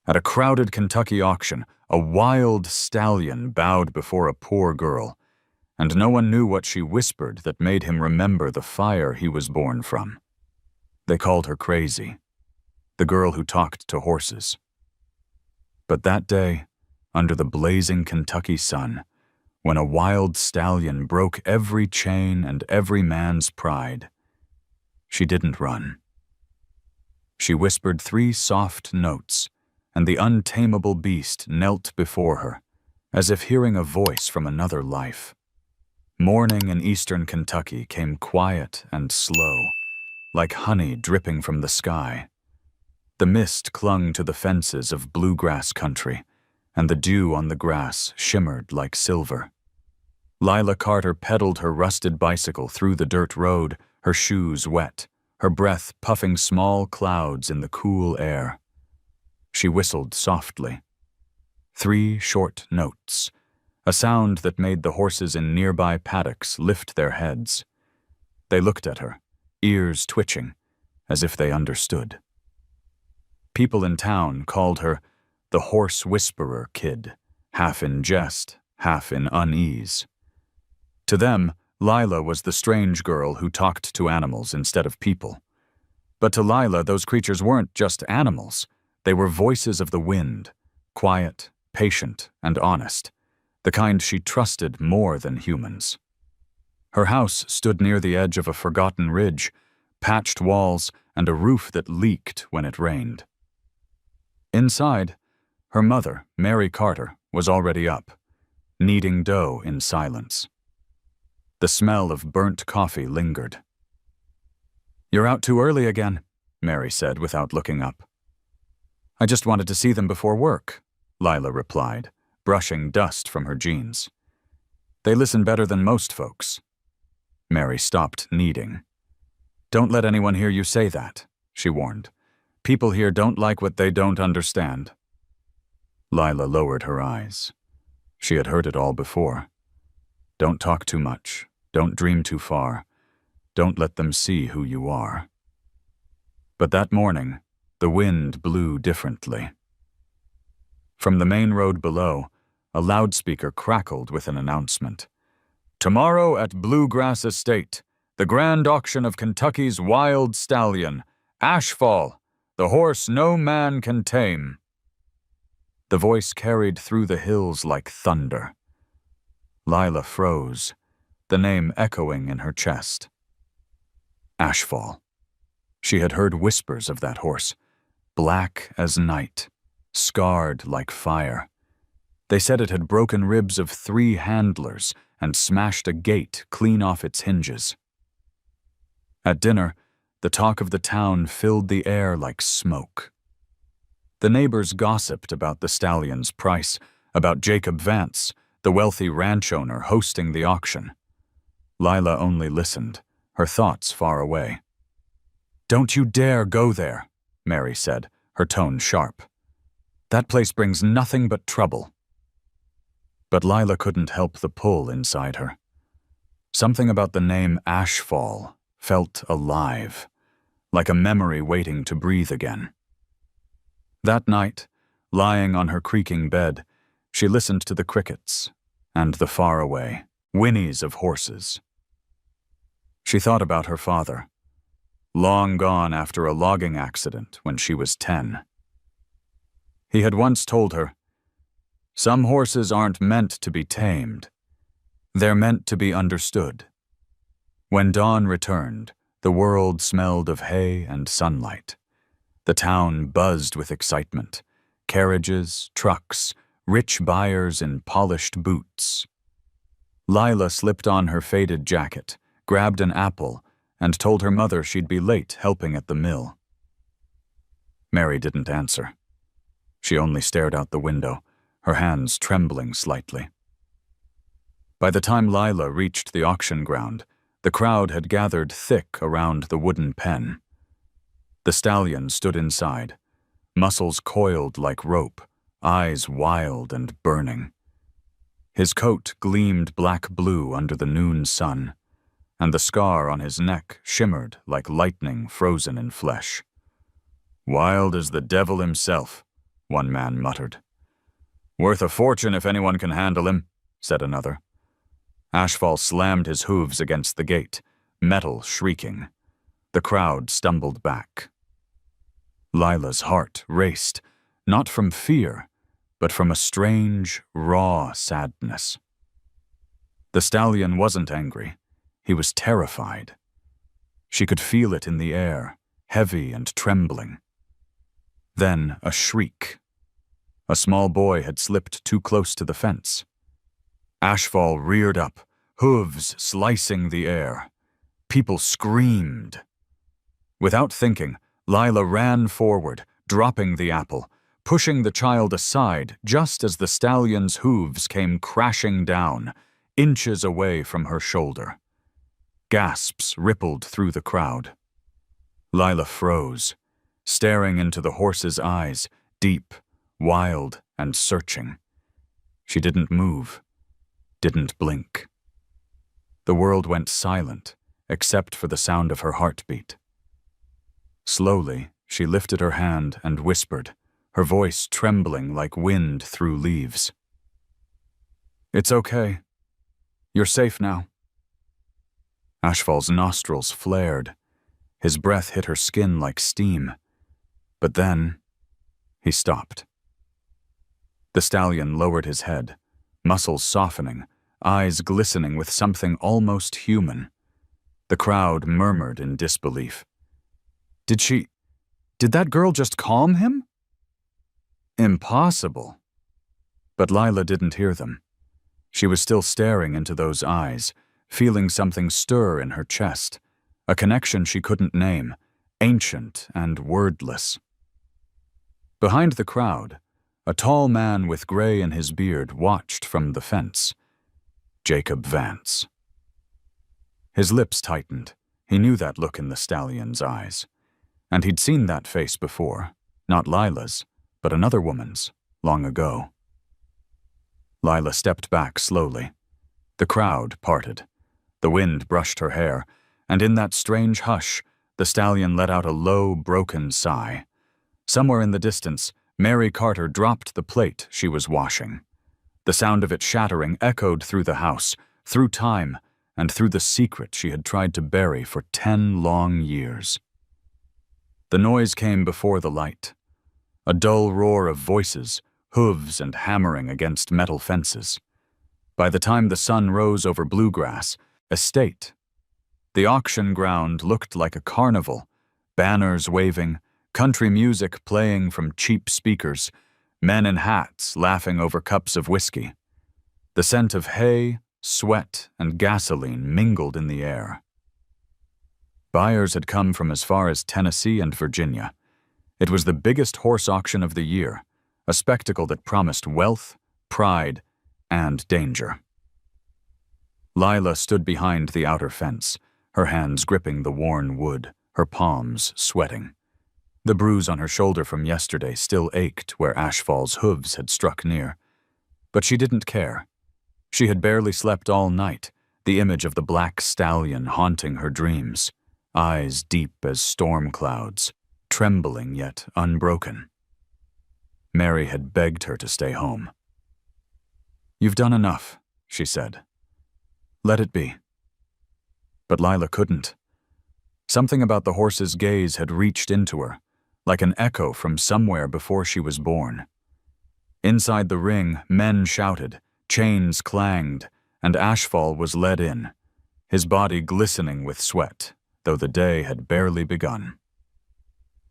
At a crowded Kentucky auction, a wild stallion bowed before a poor girl, and no one knew what she whispered that made him remember the fire he was born from. They called her crazy, the girl who talked to horses. But that day, under the blazing Kentucky sun, when a wild stallion broke every chain and every man's pride, she didn't run. She whispered 3 soft notes, and the untamable beast knelt before her, as if hearing a voice from another life. Morning in eastern Kentucky came quiet and slow, like honey dripping from the sky. The mist clung to the fences of bluegrass country, and the dew on the grass shimmered like silver. Lila Carter pedaled her rusted bicycle through the dirt road, her shoes wet, her breath puffing small clouds in the cool air. She whistled softly. 3 short notes, a sound that made the horses in nearby paddocks lift their heads. They looked at her, ears twitching, as if they understood. People in town called her the Horse Whisperer Kid, half in jest, half in unease. To them, Lila was the strange girl who talked to animals instead of people. But to Lila, those creatures weren't just animals. They were voices of the wind, quiet, patient, and honest, the kind she trusted more than humans. Her house stood near the edge of a forgotten ridge, patched walls, and a roof that leaked when it rained. Inside, her mother, Mary Carter, was already up, kneading dough in silence. The smell of burnt coffee lingered. "You're out too early again," Mary said without looking up. "I just wanted to see them before work," Lila replied, brushing dust from her jeans. "They listen better than most folks." Mary stopped kneading. "Don't let anyone hear you say that," she warned. "People here don't like what they don't understand." Lila lowered her eyes. She had heard it all before. Don't talk too much. Don't dream too far. Don't let them see who you are. But that morning, the wind blew differently. From the main road below, a loudspeaker crackled with an announcement. "Tomorrow at Bluegrass Estate, the grand auction of Kentucky's wild stallion, Ashfall, the horse no man can tame." The voice carried through the hills like thunder. Lila froze, the name echoing in her chest. Ashfall. She had heard whispers of that horse, black as night, scarred like fire. They said it had broken ribs of 3 handlers and smashed a gate clean off its hinges. At dinner, the talk of the town filled the air like smoke. The neighbors gossiped about the stallion's price, about Jacob Vance, the wealthy ranch owner hosting the auction. Lila only listened, her thoughts far away. "Don't you dare go there," Mary said, her tone sharp. "That place brings nothing but trouble." But Lila couldn't help the pull inside her. Something about the name Ashfall felt alive, like a memory waiting to breathe again. That night, lying on her creaking bed, she listened to the crickets and the faraway whinnies of horses. She thought about her father, long gone after a logging accident when she was 10. He had once told her, "Some horses aren't meant to be tamed. They're meant to be understood." When dawn returned, the world smelled of hay and sunlight. The town buzzed with excitement. Carriages, trucks, rich buyers in polished boots. Lila slipped on her faded jacket, grabbed an apple, and told her mother she'd be late helping at the mill. Mary didn't answer. She only stared out the window, her hands trembling slightly. By the time Lila reached the auction ground, the crowd had gathered thick around the wooden pen. The stallion stood inside, muscles coiled like rope, eyes wild and burning. His coat gleamed black-blue under the noon sun, and the scar on his neck shimmered like lightning frozen in flesh. "Wild as the devil himself," one man muttered. Worth a fortune if anyone can handle him, said another. Ashfall slammed his hooves against the gate, metal shrieking. The crowd stumbled back. Lila's heart raced, not from fear, but from a strange, raw sadness. The stallion wasn't angry. He was terrified. She could feel it in the air, heavy and trembling. Then a shriek. A small boy had slipped too close to the fence. Ashfall reared up, hooves slicing the air. People screamed. Without thinking, Lila ran forward, dropping the apple, pushing the child aside just as the stallion's hooves came crashing down, inches away from her shoulder. Gasps rippled through the crowd. Lila froze, staring into the horse's eyes, deep, wild, and searching. She didn't move, didn't blink. The world went silent, except for the sound of her heartbeat. Slowly, she lifted her hand and whispered, her voice trembling like wind through leaves. It's okay. You're safe now. Ashfall's nostrils flared. His breath hit her skin like steam. But then, he stopped. The stallion lowered his head, muscles softening, eyes glistening with something almost human. The crowd murmured in disbelief. Did that girl just calm him? Impossible. But Lila didn't hear them. She was still staring into those eyes, feeling something stir in her chest, a connection she couldn't name, ancient and wordless. Behind the crowd, a tall man with gray in his beard watched from the fence. Jacob Vance. His lips tightened. He knew that look in the stallion's eyes. And he'd seen that face before, not Lila's, but another woman's, long ago. Lila stepped back slowly. The crowd parted. The wind brushed her hair, and in that strange hush, the stallion let out a low, broken sigh. Somewhere in the distance, Mary Carter dropped the plate she was washing. The sound of it shattering echoed through the house, through time, and through the secret she had tried to bury for 10 long years. The noise came before the light. A dull roar of voices, hooves and hammering against metal fences. By the time the sun rose over bluegrass, estate. The auction ground looked like a carnival, banners waving, country music playing from cheap speakers, men in hats laughing over cups of whiskey. The scent of hay, sweat, and gasoline mingled in the air. Buyers had come from as far as Tennessee and Virginia. It was the biggest horse auction of the year, a spectacle that promised wealth, pride, and danger. Lila stood behind the outer fence, her hands gripping the worn wood, her palms sweating. The bruise on her shoulder from yesterday still ached where Ashfall's hooves had struck near. But she didn't care. She had barely slept all night, the image of the black stallion haunting her dreams, eyes deep as storm clouds, trembling yet unbroken. Mary had begged her to stay home. "You've done enough," she said. "Let it be." But Lila couldn't. Something about the horse's gaze had reached into her, like an echo from somewhere before she was born. Inside the ring, men shouted, chains clanged, and Ashfall was led in, his body glistening with sweat, though the day had barely begun.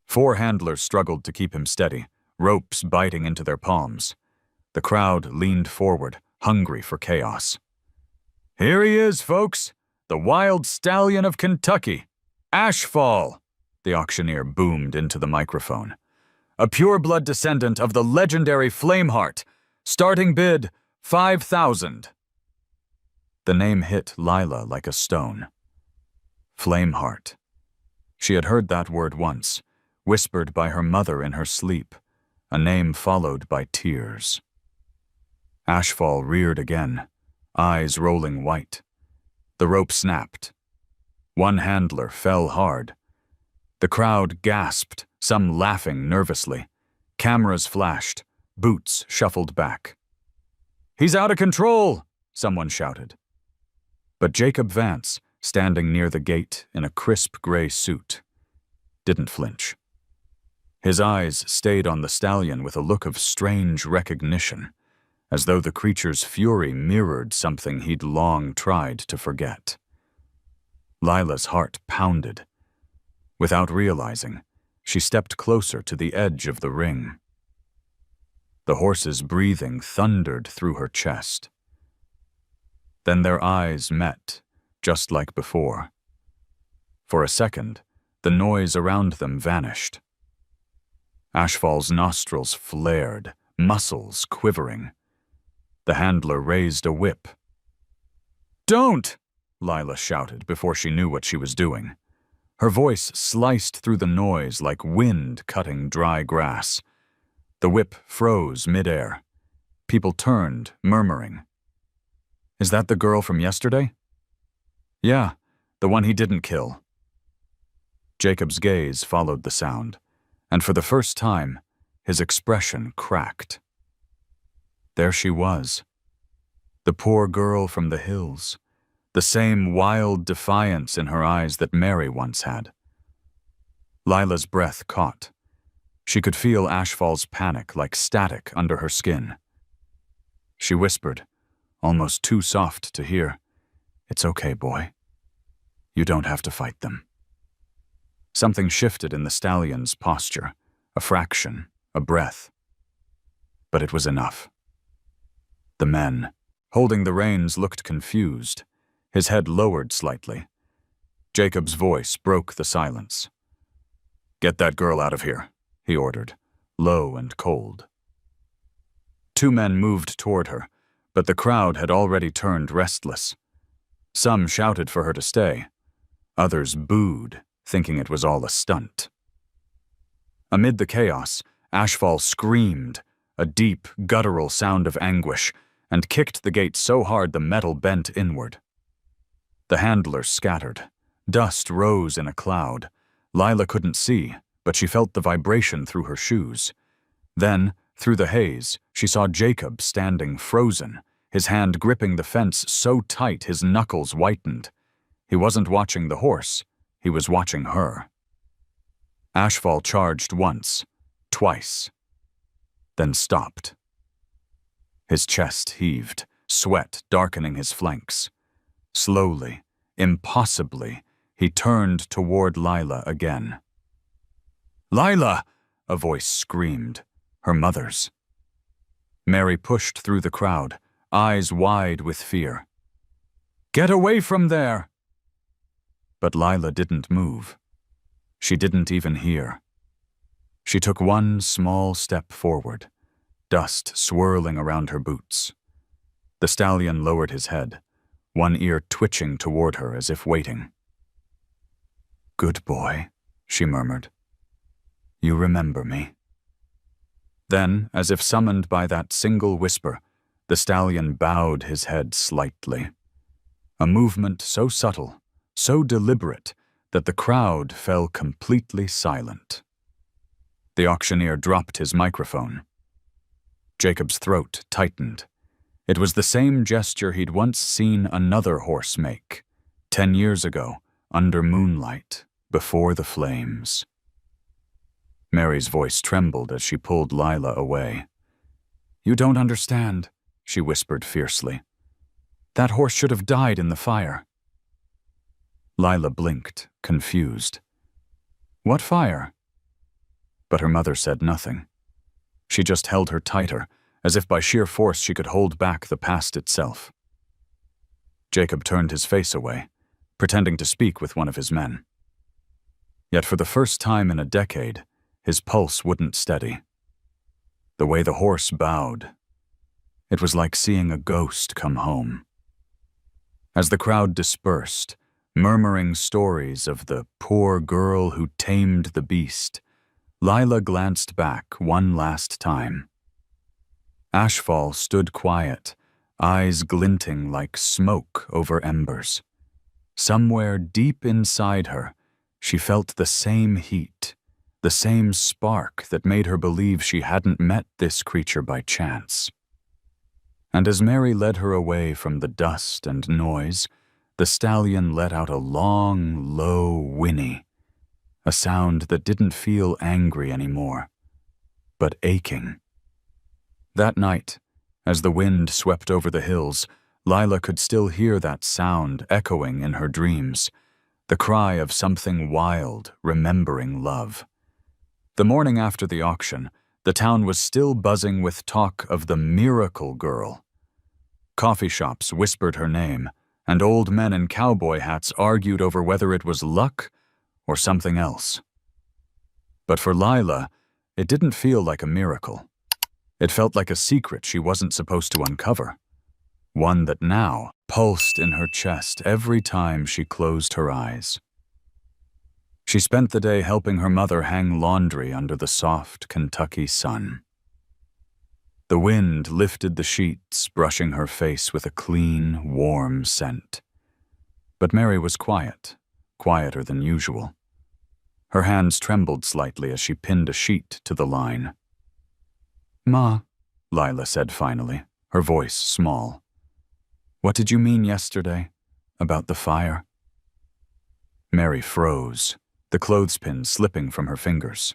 4 handlers struggled to keep him steady, ropes biting into their palms. The crowd leaned forward, hungry for chaos. "Here he is, folks, the wild stallion of Kentucky, Ashfall," the auctioneer boomed into the microphone. "A pure-blood descendant of the legendary Flameheart. Starting bid, 5,000. The name hit Lila like a stone. Flameheart. She had heard that word once, whispered by her mother in her sleep, a name followed by tears. Ashfall reared again, eyes rolling white. The rope snapped. One handler fell hard. The crowd gasped, some laughing nervously. Cameras flashed, boots shuffled back. "He's out of control!" someone shouted. But Jacob Vance, standing near the gate in a crisp gray suit, didn't flinch. His eyes stayed on the stallion with a look of strange recognition, as though the creature's fury mirrored something he'd long tried to forget. Lila's heart pounded. Without realizing, she stepped closer to the edge of the ring. The horse's breathing thundered through her chest. Then their eyes met, just like before. For a second, the noise around them vanished. Ashfall's nostrils flared, muscles quivering. The handler raised a whip. "Don't!" Lila shouted before she knew what she was doing. Her voice sliced through the noise like wind cutting dry grass. The whip froze midair. People turned, murmuring. "Is that the girl from yesterday?" "Yeah, the one he didn't kill." Jacob's gaze followed the sound, and for the first time, his expression cracked. There she was, the poor girl from the hills, the same wild defiance in her eyes that Mary once had. Lila's breath caught. She could feel Ashfall's panic like static under her skin. She whispered, almost too soft to hear, "It's okay, boy. You don't have to fight them." Something shifted in the stallion's posture, a fraction, a breath. But it was enough. The men, holding the reins, looked confused, his head lowered slightly. Jacob's voice broke the silence. "Get that girl out of here," he ordered, low and cold. Two men moved toward her, but the crowd had already turned restless. Some shouted for her to stay. Others booed, thinking it was all a stunt. Amid the chaos, Ashfall screamed, a deep, guttural sound of anguish, and kicked the gate so hard the metal bent inward. The handlers scattered. Dust rose in a cloud. Lila couldn't see, but she felt the vibration through her shoes. Then, through the haze, she saw Jacob standing frozen, his hand gripping the fence so tight his knuckles whitened. He wasn't watching the horse, he was watching her. Ashfall charged once, twice, then stopped. His chest heaved, sweat darkening his flanks. Slowly, impossibly, he turned toward Lila again. "Lila!" a voice screamed, her mother's. Mary pushed through the crowd, eyes wide with fear. "Get away from there!" But Lila didn't move. She didn't even hear. She took one small step forward, dust swirling around her boots. The stallion lowered his head, one ear twitching toward her as if waiting. "Good boy," she murmured. "You remember me." Then, as if summoned by that single whisper, the stallion bowed his head slightly. A movement so subtle, so deliberate, that the crowd fell completely silent. The auctioneer dropped his microphone. Jacob's throat tightened. It was the same gesture he'd once seen another horse make, 10 years ago, under moonlight, before the flames. Mary's voice trembled as she pulled Lila away. "You don't understand," she whispered fiercely. "That horse should have died in the fire." Lila blinked, confused. "What fire?" But her mother said nothing. She just held her tighter, as if by sheer force she could hold back the past itself. Jacob turned his face away, pretending to speak with one of his men. Yet for the first time in a decade, his pulse wouldn't steady. The way the horse bowed, it was like seeing a ghost come home. As the crowd dispersed, murmuring stories of the poor girl who tamed the beast, Lila glanced back one last time. Ashfall stood quiet, eyes glinting like smoke over embers. Somewhere deep inside her, she felt the same heat, the same spark that made her believe she hadn't met this creature by chance. And as Mary led her away from the dust and noise, the stallion let out a long, low whinny, a sound that didn't feel angry anymore, but aching. That night, as the wind swept over the hills, Lila could still hear that sound echoing in her dreams, the cry of something wild remembering love. The morning after the auction, the town was still buzzing with talk of the miracle girl. Coffee shops whispered her name, and old men in cowboy hats argued over whether it was luck or something else. But for Lila, it didn't feel like a miracle. It felt like a secret she wasn't supposed to uncover, one that now pulsed in her chest every time she closed her eyes. She spent the day helping her mother hang laundry under the soft Kentucky sun. The wind lifted the sheets, brushing her face with a clean, warm scent. But Mary was quiet, quieter than usual. Her hands trembled slightly as she pinned a sheet to the line. "Ma," Lila said finally, her voice small. "What did you mean yesterday about the fire?" Mary froze, the clothespin slipping from her fingers.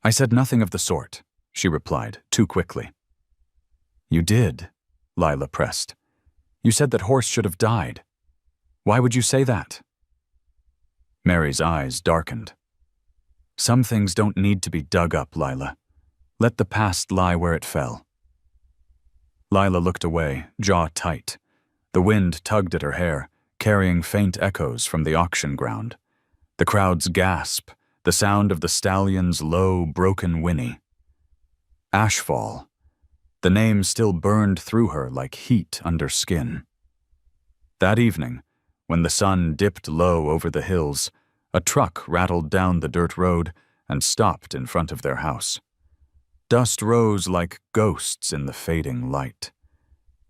"I said nothing of the sort," she replied, too quickly. "You did," Lila pressed. "You said that Horse should have died. Why would you say that?" Mary's eyes darkened. "Some things don't need to be dug up, Lila. Let the past lie where it fell." Lila looked away, jaw tight. The wind tugged at her hair, carrying faint echoes from the auction ground. The crowd's gasp, the sound of the stallion's low, broken whinny. Ashfall. The name still burned through her like heat under skin. That evening, when the sun dipped low over the hills, a truck rattled down the dirt road and stopped in front of their house. Dust rose like ghosts in the fading light.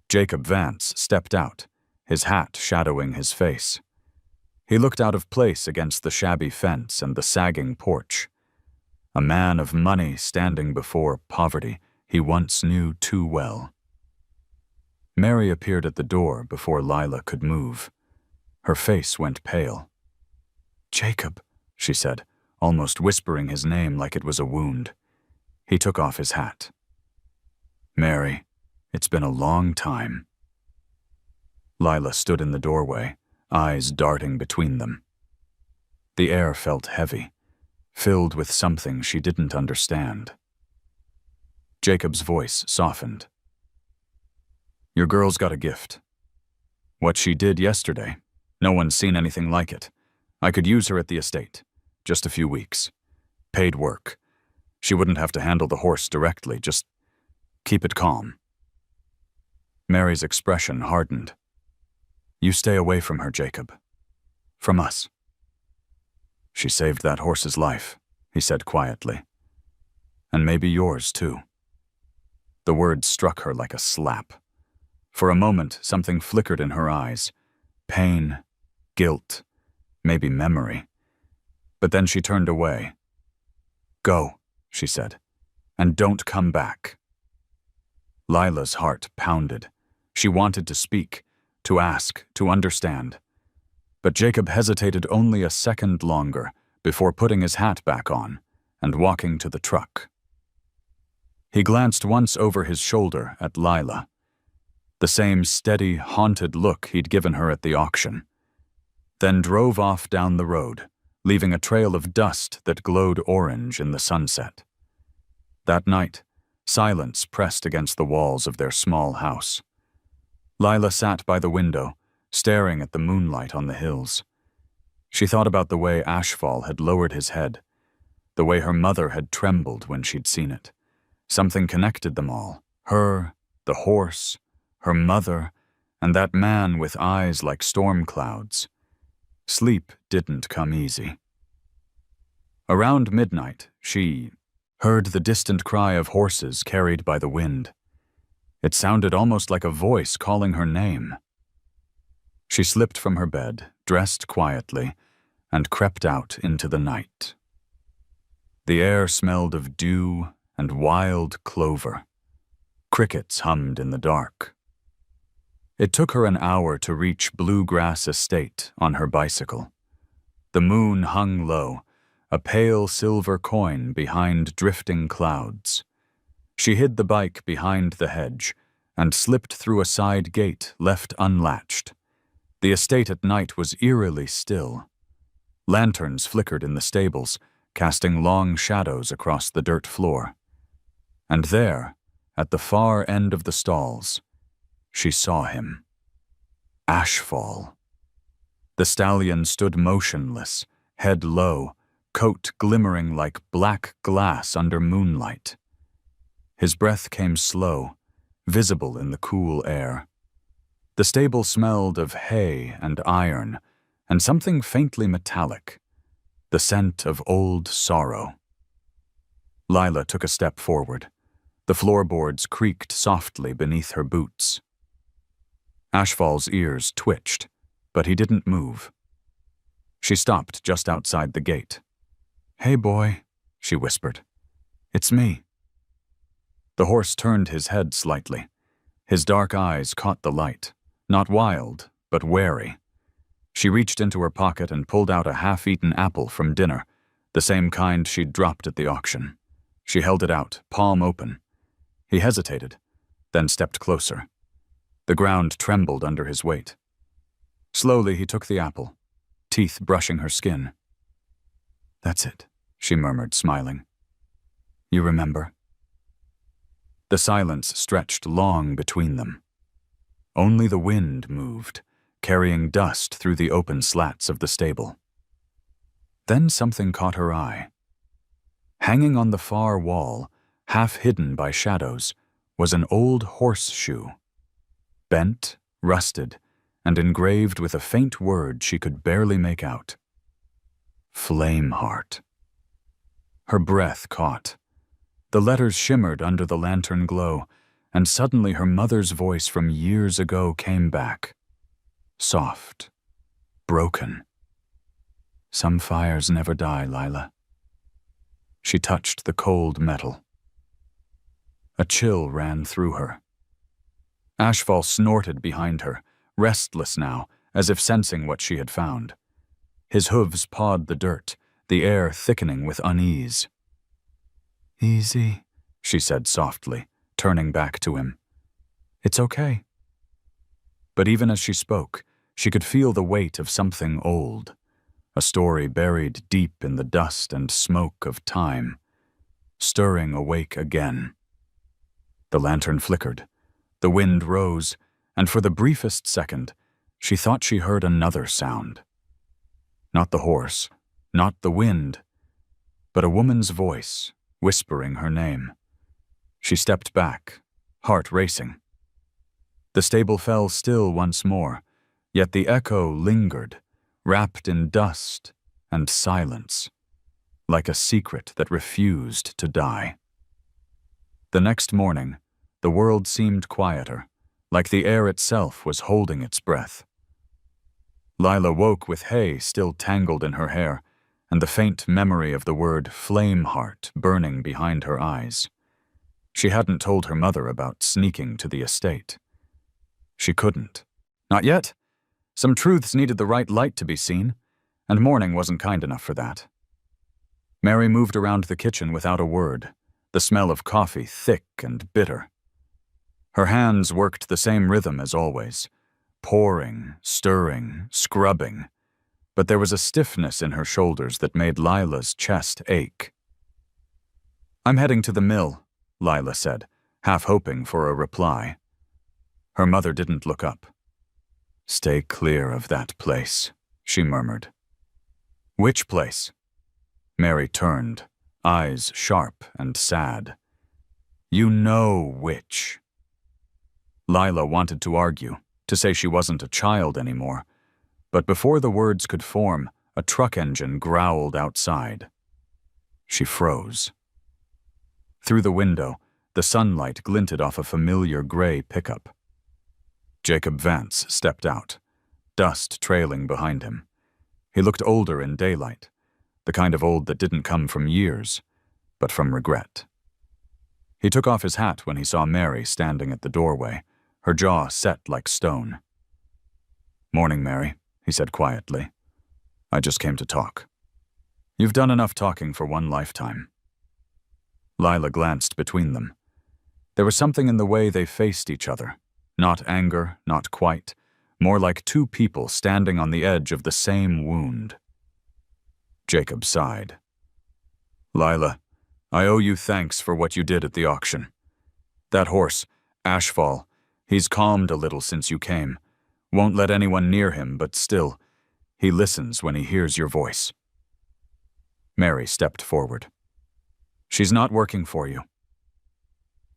Jacob Vance stepped out, his hat shadowing his face. He looked out of place against the shabby fence and the sagging porch. A man of money standing before poverty he once knew too well. Mary appeared at the door before Lila could move. Her face went pale. "Jacob," she said, almost whispering his name like it was a wound. He took off his hat. "Mary, it's been a long time." Lila stood in the doorway, eyes darting between them. The air felt heavy, filled with something she didn't understand. Jacob's voice softened. "Your girl's got a gift. What she did yesterday, no one's seen anything like it. I could use her at the estate. Just a few weeks. Paid work. She wouldn't have to handle the horse directly, just keep it calm." Mary's expression hardened. "You stay away from her, Jacob. From us." "She saved that horse's life," he said quietly. "And maybe yours, too." The words struck her like a slap. For a moment, something flickered in her eyes. Pain, guilt, maybe memory. But then she turned away. "Go," she said, "and don't come back." Lila's heart pounded. She wanted to speak, to ask, to understand. But Jacob hesitated only a second longer before putting his hat back on and walking to the truck. He glanced once over his shoulder at Lila, the same steady, haunted look he'd given her at the auction, then drove off down the road, leaving a trail of dust that glowed orange in the sunset. That night, silence pressed against the walls of their small house. Lila sat by the window, staring at the moonlight on the hills. She thought about the way Ashfall had lowered his head, the way her mother had trembled when she'd seen it. Something connected them all, her, the horse, her mother, and that man with eyes like storm clouds. Sleep didn't come easy. Around midnight, she heard the distant cry of horses carried by the wind. It sounded almost like a voice calling her name. She slipped from her bed, dressed quietly, and crept out into the night. The air smelled of dew and wild clover. Crickets hummed in the dark. It took her an hour to reach Bluegrass Estate on her bicycle. The moon hung low, a pale silver coin behind drifting clouds. She hid the bike behind the hedge and slipped through a side gate left unlatched. The estate at night was eerily still. Lanterns flickered in the stables, casting long shadows across the dirt floor. And there, at the far end of the stalls, she saw him. Ashfall. The stallion stood motionless, head low, coat glimmering like black glass under moonlight. His breath came slow, visible in the cool air. The stable smelled of hay and iron, and something faintly metallic, the scent of old sorrow. Lila took a step forward. The floorboards creaked softly beneath her boots. Ashfall's ears twitched, but he didn't move. She stopped just outside the gate. "Hey, boy," she whispered. "It's me." The horse turned his head slightly. His dark eyes caught the light, not wild, but wary. She reached into her pocket and pulled out a half-eaten apple from dinner, the same kind she'd dropped at the auction. She held it out, palm open. He hesitated, then stepped closer. The ground trembled under his weight. Slowly he took the apple, teeth brushing her skin. "That's it," she murmured, smiling. "You remember?" The silence stretched long between them. Only the wind moved, carrying dust through the open slats of the stable. Then something caught her eye. Hanging on the far wall, half hidden by shadows, was an old horseshoe. Bent, rusted, and engraved with a faint word she could barely make out. Flameheart. Her breath caught. The letters shimmered under the lantern glow, and suddenly her mother's voice from years ago came back. Soft. Broken. "Some fires never die, Lila." She touched the cold metal. A chill ran through her. Ashfall snorted behind her, restless now, as if sensing what she had found. His hooves pawed the dirt, the air thickening with unease. "Easy," she said softly, turning back to him. "It's okay." But even as she spoke, she could feel the weight of something old, a story buried deep in the dust and smoke of time, stirring awake again. The lantern flickered, the wind rose, and for the briefest second, she thought she heard another sound. Not the horse, not the wind, but a woman's voice, whispering her name. She stepped back, heart racing. The stable fell still once more, yet the echo lingered, wrapped in dust and silence, like a secret that refused to die. The next morning, the world seemed quieter, like the air itself was holding its breath. Lila woke with hay still tangled in her hair, and the faint memory of the word Flameheart burning behind her eyes. She hadn't told her mother about sneaking to the estate. She couldn't. Not yet. Some truths needed the right light to be seen, and morning wasn't kind enough for that. Mary moved around the kitchen without a word, the smell of coffee thick and bitter. Her hands worked the same rhythm as always, pouring, stirring, scrubbing, but there was a stiffness in her shoulders that made Lila's chest ache. "I'm heading to the mill," Lila said, half hoping for a reply. Her mother didn't look up. "Stay clear of that place," she murmured. "Which place?" Mary turned, eyes sharp and sad. "You know which." Lila wanted to argue, to say she wasn't a child anymore, but before the words could form, a truck engine growled outside. She froze. Through the window, the sunlight glinted off a familiar gray pickup. Jacob Vance stepped out, dust trailing behind him. He looked older in daylight, the kind of old that didn't come from years, but from regret. He took off his hat when he saw Mary standing at the doorway, her jaw set like stone. "Morning, Mary," he said quietly. "I just came to talk." "You've done enough talking for one lifetime." Lila glanced between them. There was something in the way they faced each other. Not anger, not quite. More like two people standing on the edge of the same wound. Jacob sighed. "Lila, I owe you thanks for what you did at the auction. That horse, Ashfall, he's calmed a little since you came. Won't let anyone near him, but still, he listens when he hears your voice." Mary stepped forward. "She's not working for you."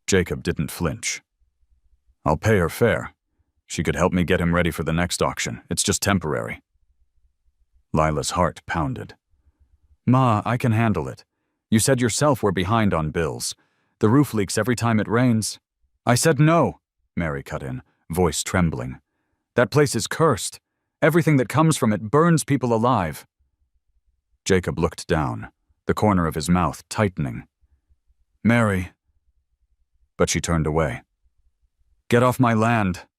Jacob didn't flinch. "I'll pay her fair. She could help me get him ready for the next auction. It's just temporary." Lila's heart pounded. "Ma, I can handle it. You said yourself we're behind on bills. The roof leaks every time it rains." "I said no," Mary cut in, voice trembling. "That place is cursed. Everything that comes from it burns people alive." Jacob looked down, the corner of his mouth tightening. "Mary." But she turned away. "Get off my land."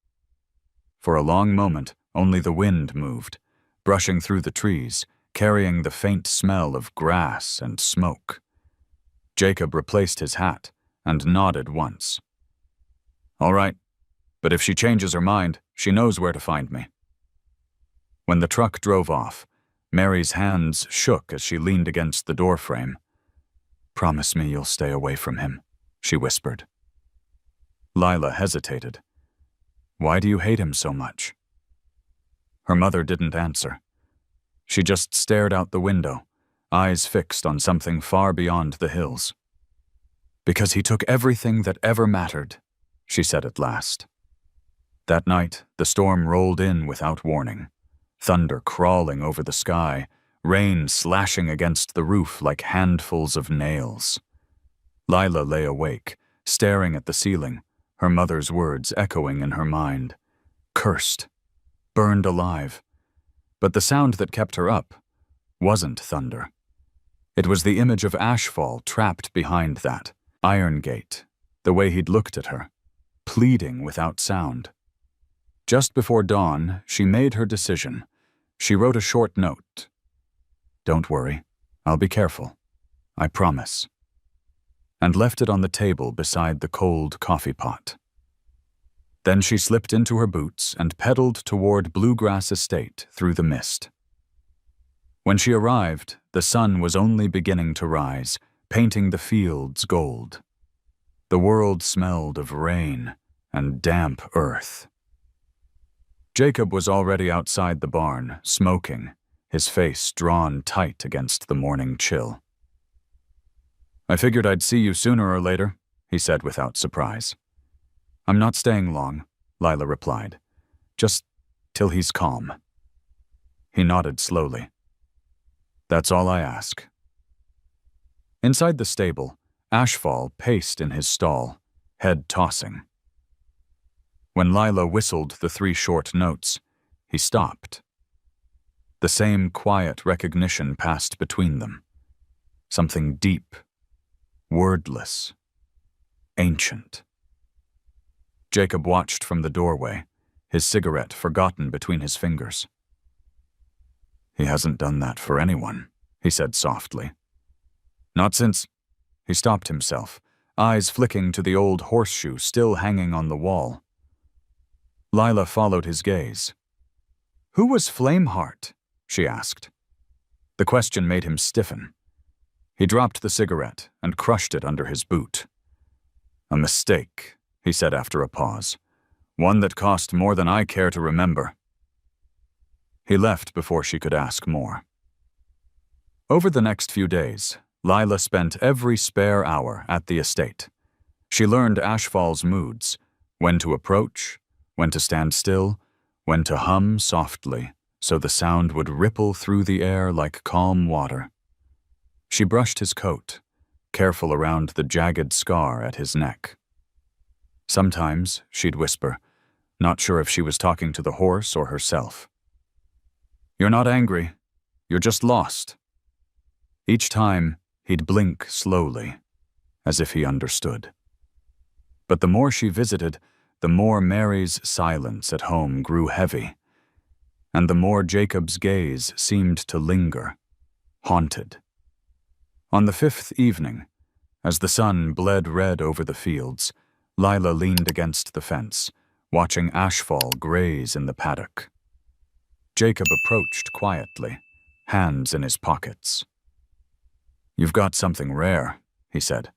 For a long moment, only the wind moved, brushing through the trees, carrying the faint smell of grass and smoke. Jacob replaced his hat and nodded once. "All right, but if she changes her mind, she knows where to find me." When the truck drove off, Mary's hands shook as she leaned against the doorframe. "Promise me you'll stay away from him," she whispered. Lila hesitated. "Why do you hate him so much?" Her mother didn't answer. She just stared out the window, eyes fixed on something far beyond the hills. "Because he took everything that ever mattered," she said at last. That night, the storm rolled in without warning, thunder crawling over the sky, rain slashing against the roof like handfuls of nails. Lila lay awake, staring at the ceiling, her mother's words echoing in her mind. Cursed, burned alive. But the sound that kept her up wasn't thunder. It was the image of Ashfall trapped behind that iron gate, the way he'd looked at her, pleading without sound. Just before dawn, she made her decision. She wrote a short note. "Don't worry, I'll be careful. I promise." And left it on the table beside the cold coffee pot. Then she slipped into her boots and pedaled toward Bluegrass Estate through the mist. When she arrived, the sun was only beginning to rise, painting the fields gold. The world smelled of rain and damp earth. Jacob was already outside the barn, smoking, his face drawn tight against the morning chill. "I figured I'd see you sooner or later," he said without surprise. "I'm not staying long," Lila replied. "Just till he's calm." He nodded slowly. "That's all I ask." Inside the stable, Ashfall paced in his stall, head tossing. When Lila whistled the 3 short notes, he stopped. The same quiet recognition passed between them. Something deep, wordless, ancient. Jacob watched from the doorway, his cigarette forgotten between his fingers. "He hasn't done that for anyone," he said softly. "Not since—" He stopped himself, eyes flicking to the old horseshoe still hanging on the wall. Lila followed his gaze. "Who was Flameheart?" she asked. The question made him stiffen. He dropped the cigarette and crushed it under his boot. "A mistake," he said after a pause. "One that cost more than I care to remember." He left before she could ask more. Over the next few days, Lila spent every spare hour at the estate. She learned Ashfall's moods, when to approach, when to stand still, when to hum softly so the sound would ripple through the air like calm water. She brushed his coat, careful around the jagged scar at his neck. Sometimes she'd whisper, not sure if she was talking to the horse or herself. "You're not angry. You're just lost." Each time, He'd blink slowly, as if he understood. But the more she visited, the more Mary's silence at home grew heavy, and the more Jacob's gaze seemed to linger, haunted. On the 5th evening, as the sun bled red over the fields, Lila leaned against the fence, watching Ashfall graze in the paddock. Jacob approached quietly, hands in his pockets. "You've got something rare," he said.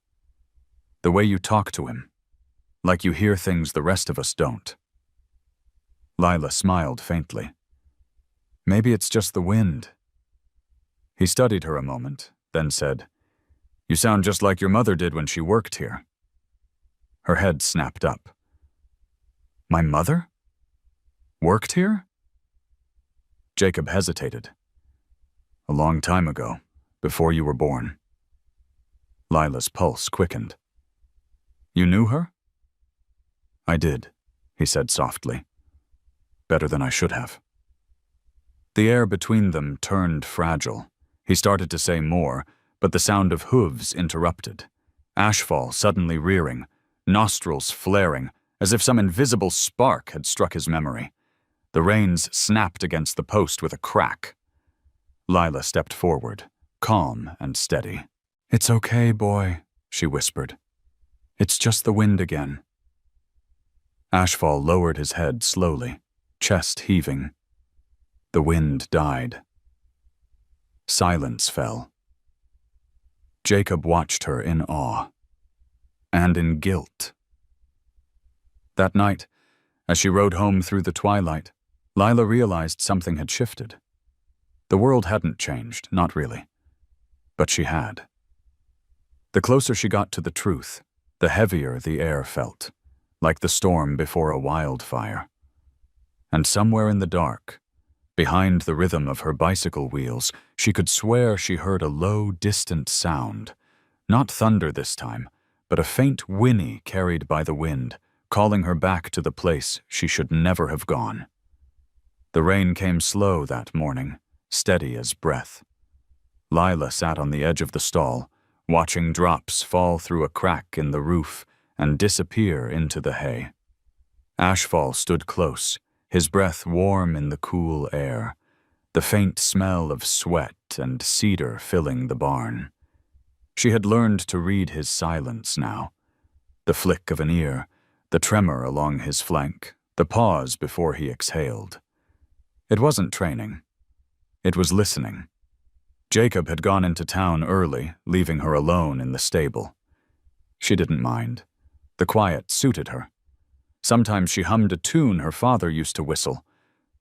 "The way you talk to him, like you hear things the rest of us don't." Lila smiled faintly. "Maybe it's just the wind." He studied her a moment, then said, "You sound just like your mother did when she worked here." Her head snapped up. "My mother? Worked here?" Jacob hesitated. "A long time ago, before you were born." Lila's pulse quickened. "You knew her?" "I did," he said softly. "Better than I should have." The air between them turned fragile. He started to say more, but the sound of hooves interrupted. Ashfall suddenly rearing, nostrils flaring, as if some invisible spark had struck his memory. The reins snapped against the post with a crack. Lila stepped forward, calm and steady. "It's okay, boy," she whispered. "It's just the wind again." Ashfall lowered his head slowly, chest heaving. The wind died. Silence fell. Jacob watched her in awe, and in guilt. That night, as she rode home through the twilight, Lila realized something had shifted. The world hadn't changed, not really, but she had. The closer she got to the truth, the heavier the air felt, like the storm before a wildfire. And somewhere in the dark, behind the rhythm of her bicycle wheels, she could swear she heard a low, distant sound. Not thunder this time, but a faint whinny carried by the wind, calling her back to the place she should never have gone. The rain came slow that morning, steady as breath. Lila sat on the edge of the stall, watching drops fall through a crack in the roof and disappear into the hay. Ashfall stood close, his breath warm in the cool air, the faint smell of sweat and cedar filling the barn. She had learned to read his silence now. The flick of an ear, the tremor along his flank, the pause before he exhaled. It wasn't training. It was listening. Jacob had gone into town early, leaving her alone in the stable. She didn't mind. The quiet suited her. Sometimes she hummed a tune her father used to whistle,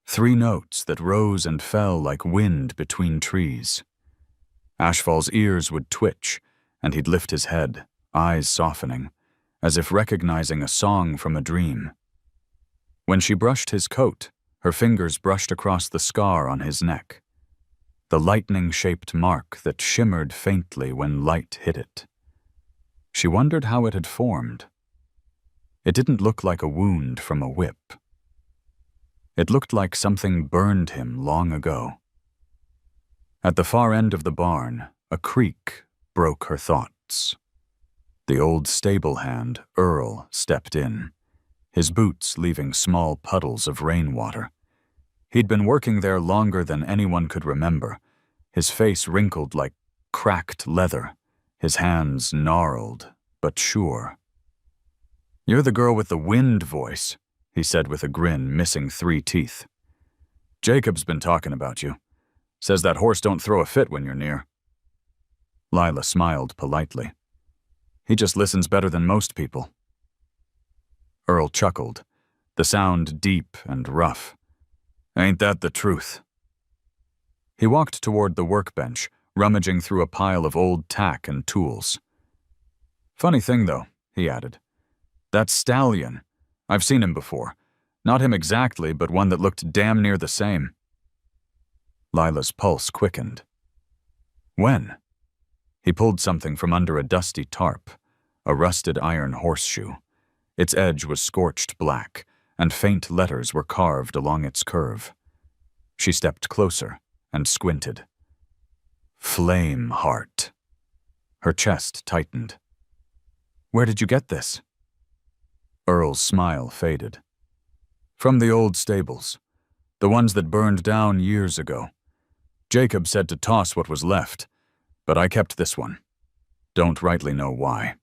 3 notes that rose and fell like wind between trees. Ashfall's ears would twitch, and he'd lift his head, eyes softening, as if recognizing a song from a dream. When she brushed his coat, her fingers brushed across the scar on his neck, the lightning-shaped mark that shimmered faintly when light hit it. She wondered how it had formed. It didn't look like a wound from a whip. It looked like something burned him long ago. At the far end of the barn, a creak broke her thoughts. The old stable hand, Earl, stepped in, his boots leaving small puddles of rainwater. He'd been working there longer than anyone could remember, his face wrinkled like cracked leather, his hands gnarled, but sure. "You're the girl with the wind voice," he said with a grin missing 3 teeth. "Jacob's been talking about you. Says that horse don't throw a fit when you're near." Lila smiled politely. "He just listens better than most people." Earl chuckled, the sound deep and rough. "Ain't that the truth?" He walked toward the workbench, rummaging through a pile of old tack and tools. "Funny thing, though," he added. "That stallion. I've seen him before. Not him exactly, but one that looked damn near the same." Lila's pulse quickened. "When?" He pulled something from under a dusty tarp, a rusted iron horseshoe. Its edge was scorched black, and faint letters were carved along its curve. She stepped closer and squinted. "Flame Heart." Her chest tightened. "Where did you get this?" Earl's smile faded. "From the old stables, the ones that burned down years ago. Jacob said to toss what was left, but I kept this one. Don't rightly know why."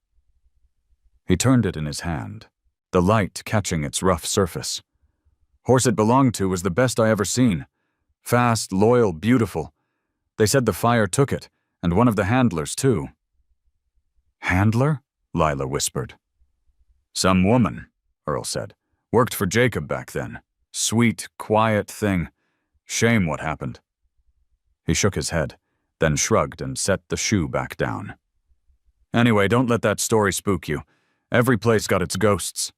He turned it in his hand, the light catching its rough surface. "Horse it belonged to was the best I ever seen. Fast, loyal, beautiful. They said the fire took it, and one of the handlers, too." "Handler?" Lila whispered. "Some woman," Earl said. "Worked for Jacob back then. Sweet, quiet thing. Shame what happened." He shook his head, then shrugged and set the shoe back down. "Anyway, don't let that story spook you. Every place got its ghosts."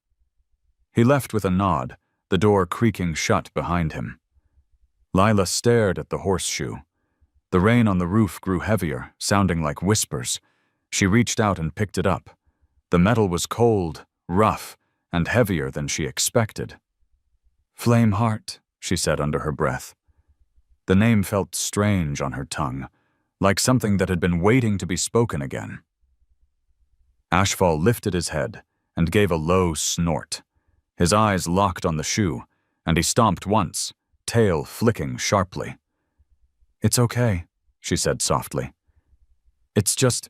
He left with a nod, the door creaking shut behind him. Lila stared at the horseshoe. The rain on the roof grew heavier, sounding like whispers. She reached out and picked it up. The metal was cold, rough, and heavier than she expected. "Flameheart," she said under her breath. The name felt strange on her tongue, like something that had been waiting to be spoken again. Ashfall lifted his head and gave a low snort. His eyes locked on the shoe, and he stomped once, tail flicking sharply. "It's okay," she said softly. "It's just—"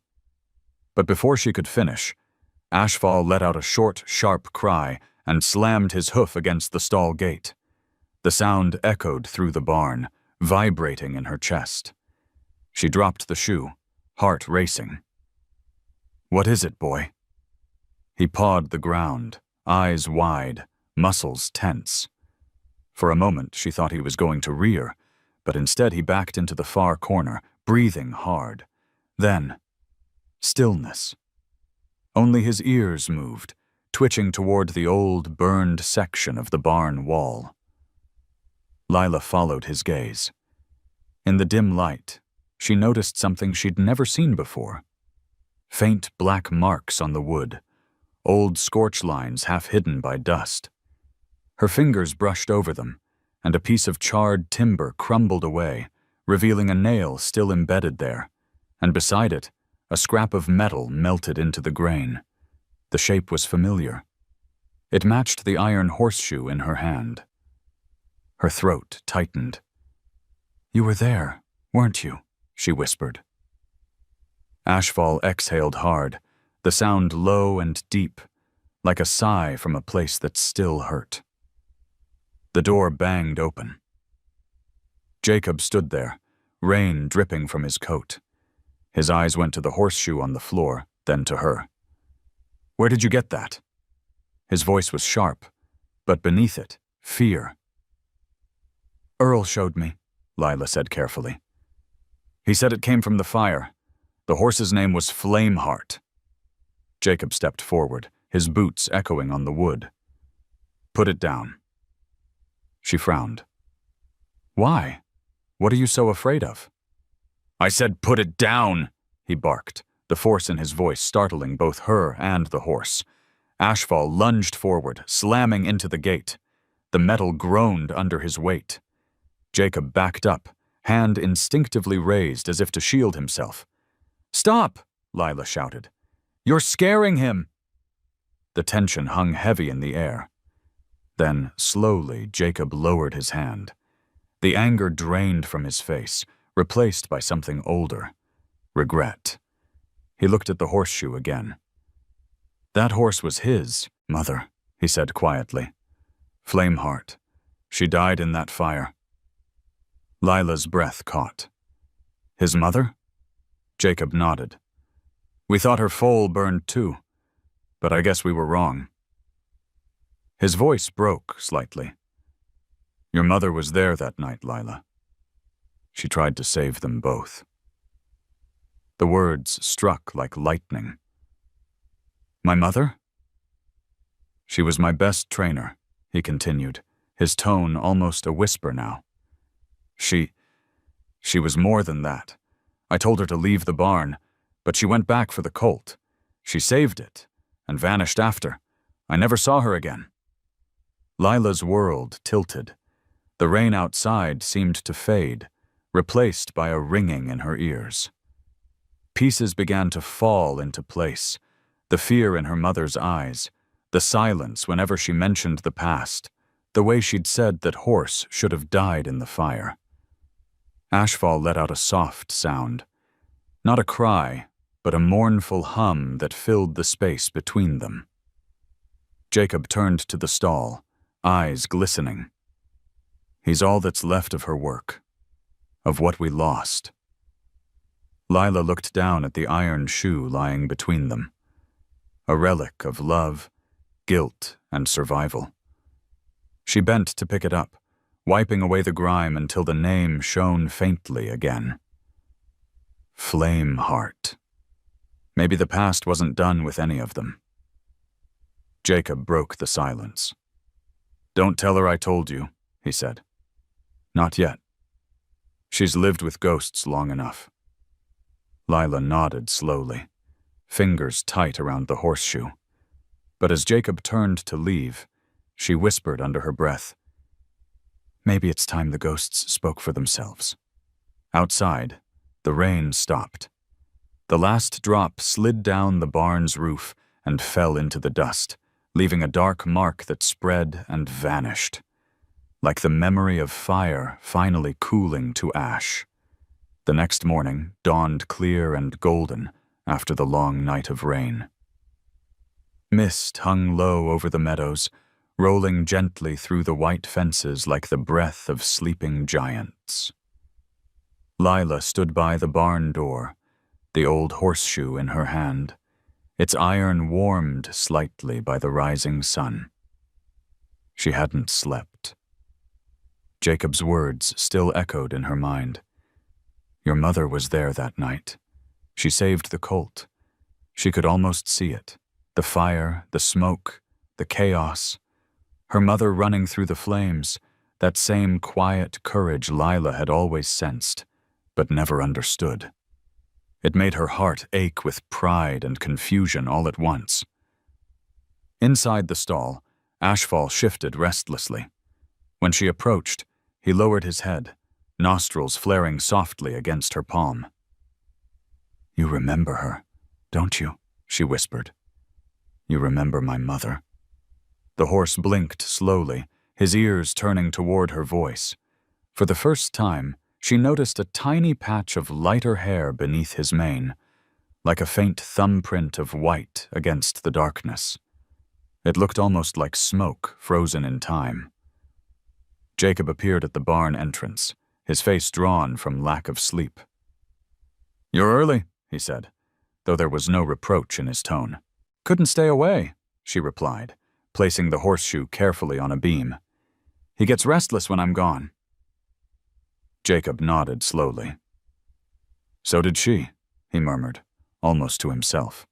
But before she could finish, Ashfall let out a short, sharp cry and slammed his hoof against the stall gate. The sound echoed through the barn, vibrating in her chest. She dropped the shoe, heart racing. "What is it, boy?" He pawed the ground, eyes wide, muscles tense. For a moment she thought he was going to rear, but instead he backed into the far corner, breathing hard. Then, stillness. Only his ears moved, twitching toward the old, burned section of the barn wall. Lila followed his gaze. In the dim light, she noticed something she'd never seen before. Faint black marks on the wood, old scorch lines half hidden by dust. Her fingers brushed over them, and a piece of charred timber crumbled away, revealing a nail still embedded there, and beside it, a scrap of metal melted into the grain. The shape was familiar. It matched the iron horseshoe in her hand. Her throat tightened. "You were there, weren't you?" she whispered. Ashfall exhaled hard, the sound low and deep, like a sigh from a place that still hurt. The door banged open. Jacob stood there, rain dripping from his coat. His eyes went to the horseshoe on the floor, then to her. "Where did you get that?" His voice was sharp, but beneath it, fear. "Earl showed me," Lila said carefully. "He said it came from the fire. The horse's name was Flameheart." Jacob stepped forward, his boots echoing on the wood. "Put it down." She frowned. "Why? What are you so afraid of?" "I said put it down," he barked, the force in his voice startling both her and the horse. Ashfall lunged forward, slamming into the gate. The metal groaned under his weight. Jacob backed up, hand instinctively raised as if to shield himself. "Stop!" Lila shouted. "You're scaring him!" The tension hung heavy in the air. Then, slowly, Jacob lowered his hand. The anger drained from his face, replaced by something older. Regret. He looked at the horseshoe again. "That horse was his, Mother," he said quietly. "Flameheart. She died in that fire." Lila's breath caught. "His mother?" Jacob nodded. "We thought her foal burned too, but I guess we were wrong." His voice broke slightly. "Your mother was there that night, Lila. She tried to save them both." The words struck like lightning. "My mother?" "She was my best trainer," he continued, his tone almost a whisper now. She was more than that. I told her to leave the barn, but she went back for the colt. She saved it, and vanished after. I never saw her again." Lila's world tilted. The rain outside seemed to fade, replaced by a ringing in her ears. Pieces began to fall into place, the fear in her mother's eyes, the silence whenever she mentioned the past, the way she'd said that Horse should have died in the fire. Ashfall let out a soft sound, not a cry, but a mournful hum that filled the space between them. Jacob turned to the stall, eyes glistening. He's all that's left of her work, of what we lost. Lila looked down at the iron shoe lying between them, a relic of love, guilt, and survival. She bent to pick it up, wiping away the grime until the name shone faintly again. Flame Heart. Maybe the past wasn't done with any of them. Jacob broke the silence. "Don't tell her I told you," he said. "Not yet. She's lived with ghosts long enough." Lila nodded slowly, fingers tight around the horseshoe. But as Jacob turned to leave, she whispered under her breath, "Maybe it's time the ghosts spoke for themselves." Outside, the rain stopped. The last drop slid down the barn's roof and fell into the dust, leaving a dark mark that spread and vanished, like the memory of fire finally cooling to ash. The next morning dawned clear and golden after the long night of rain. Mist hung low over the meadows, rolling gently through the white fences like the breath of sleeping giants. Lila stood by the barn door, the old horseshoe in her hand, its iron warmed slightly by the rising sun. She hadn't slept. Jacob's words still echoed in her mind. Your mother was there that night. She saved the colt. She could almost see it. The fire, the smoke, the chaos. Her mother running through the flames, that same quiet courage Lila had always sensed, but never understood. It made her heart ache with pride and confusion all at once. Inside the stall, Ashfall shifted restlessly. When she approached, he lowered his head, nostrils flaring softly against her palm. "You remember her, don't you?" she whispered. "You remember my mother?" The horse blinked slowly, his ears turning toward her voice. For the first time, she noticed a tiny patch of lighter hair beneath his mane, like a faint thumbprint of white against the darkness. It looked almost like smoke frozen in time. Jacob appeared at the barn entrance, his face drawn from lack of sleep. "You're early," he said, though there was no reproach in his tone. "Couldn't stay away," she replied, placing the horseshoe carefully on a beam. "He gets restless when I'm gone." Jacob nodded slowly. "So did she," he murmured, almost to himself.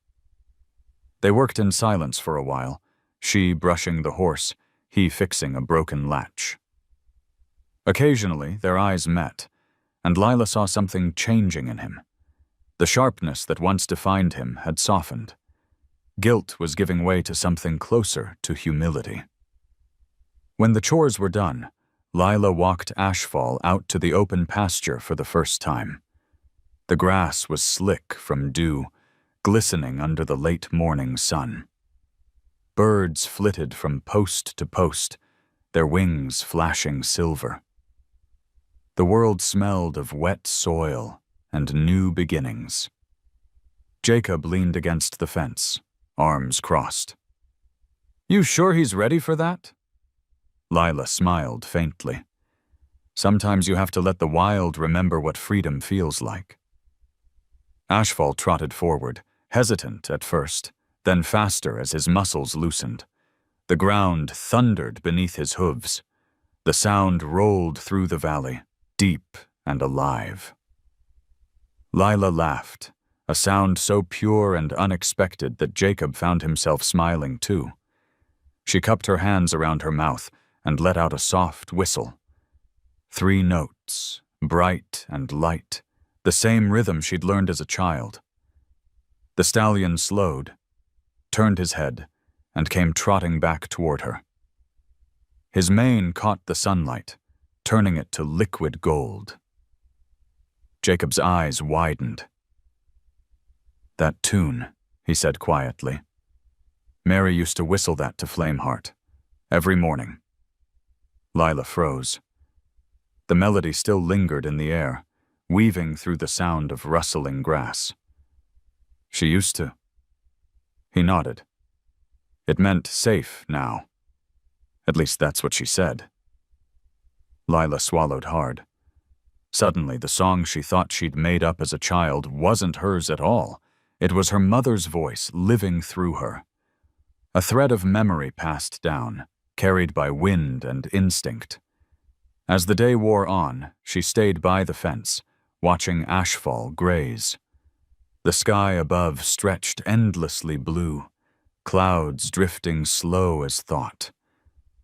They worked in silence for a while, she brushing the horse, he fixing a broken latch. Occasionally, their eyes met, and Lila saw something changing in him. The sharpness that once defined him had softened. Guilt was giving way to something closer to humility. When the chores were done, Lila walked Ashfall out to the open pasture for the first time. The grass was slick from dew, glistening under the late morning sun. Birds flitted from post to post, their wings flashing silver. The world smelled of wet soil and new beginnings. Jacob leaned against the fence, arms crossed. "You sure he's ready for that?" Lila smiled faintly. "Sometimes you have to let the wild remember what freedom feels like." Ashfall trotted forward, hesitant at first, then faster as his muscles loosened. The ground thundered beneath his hooves. The sound rolled through the valley, deep and alive. Lila laughed, a sound so pure and unexpected that Jacob found himself smiling too. She cupped her hands around her mouth and let out a soft whistle. 3 notes, bright and light, the same rhythm she'd learned as a child. The stallion slowed, turned his head, and came trotting back toward her. His mane caught the sunlight, turning it to liquid gold. Jacob's eyes widened. That tune, he said quietly. Mary used to whistle that to Flameheart, every morning. Lila froze. The melody still lingered in the air, weaving through the sound of rustling grass. She used to. He nodded. It meant safe now. At least that's what she said. Lila swallowed hard. Suddenly, the song she thought she'd made up as a child wasn't hers at all. It was her mother's voice living through her. A thread of memory passed down, carried by wind and instinct. As the day wore on, she stayed by the fence, watching ashfall graze. The sky above stretched endlessly blue, clouds drifting slow as thought.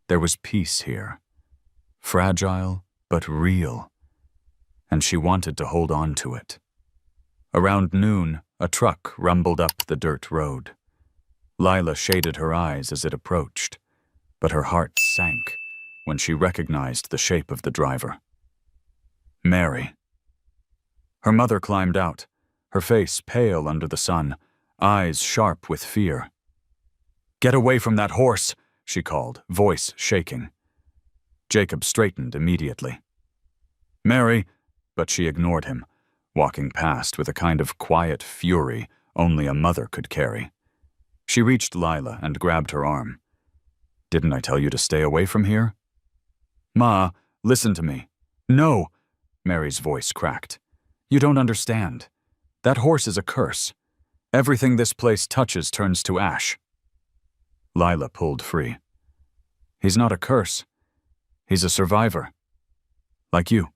There was peace here, fragile but real, and she wanted to hold on to it. Around noon, a truck rumbled up the dirt road. Lila shaded her eyes as it approached, but her heart sank when she recognized the shape of the driver. Mary. Her mother climbed out, her face pale under the sun, eyes sharp with fear. "Get away from that horse," she called, voice shaking. Jacob straightened immediately. "Mary," but she ignored him, walking past with a kind of quiet fury only a mother could carry. She reached Lila and grabbed her arm. "Didn't I tell you to stay away from here?" "Ma, listen to me." "No," Mary's voice cracked. "You don't understand. That horse is a curse. Everything this place touches turns to ash." Lila pulled free. "He's not a curse. He's a survivor. Like you."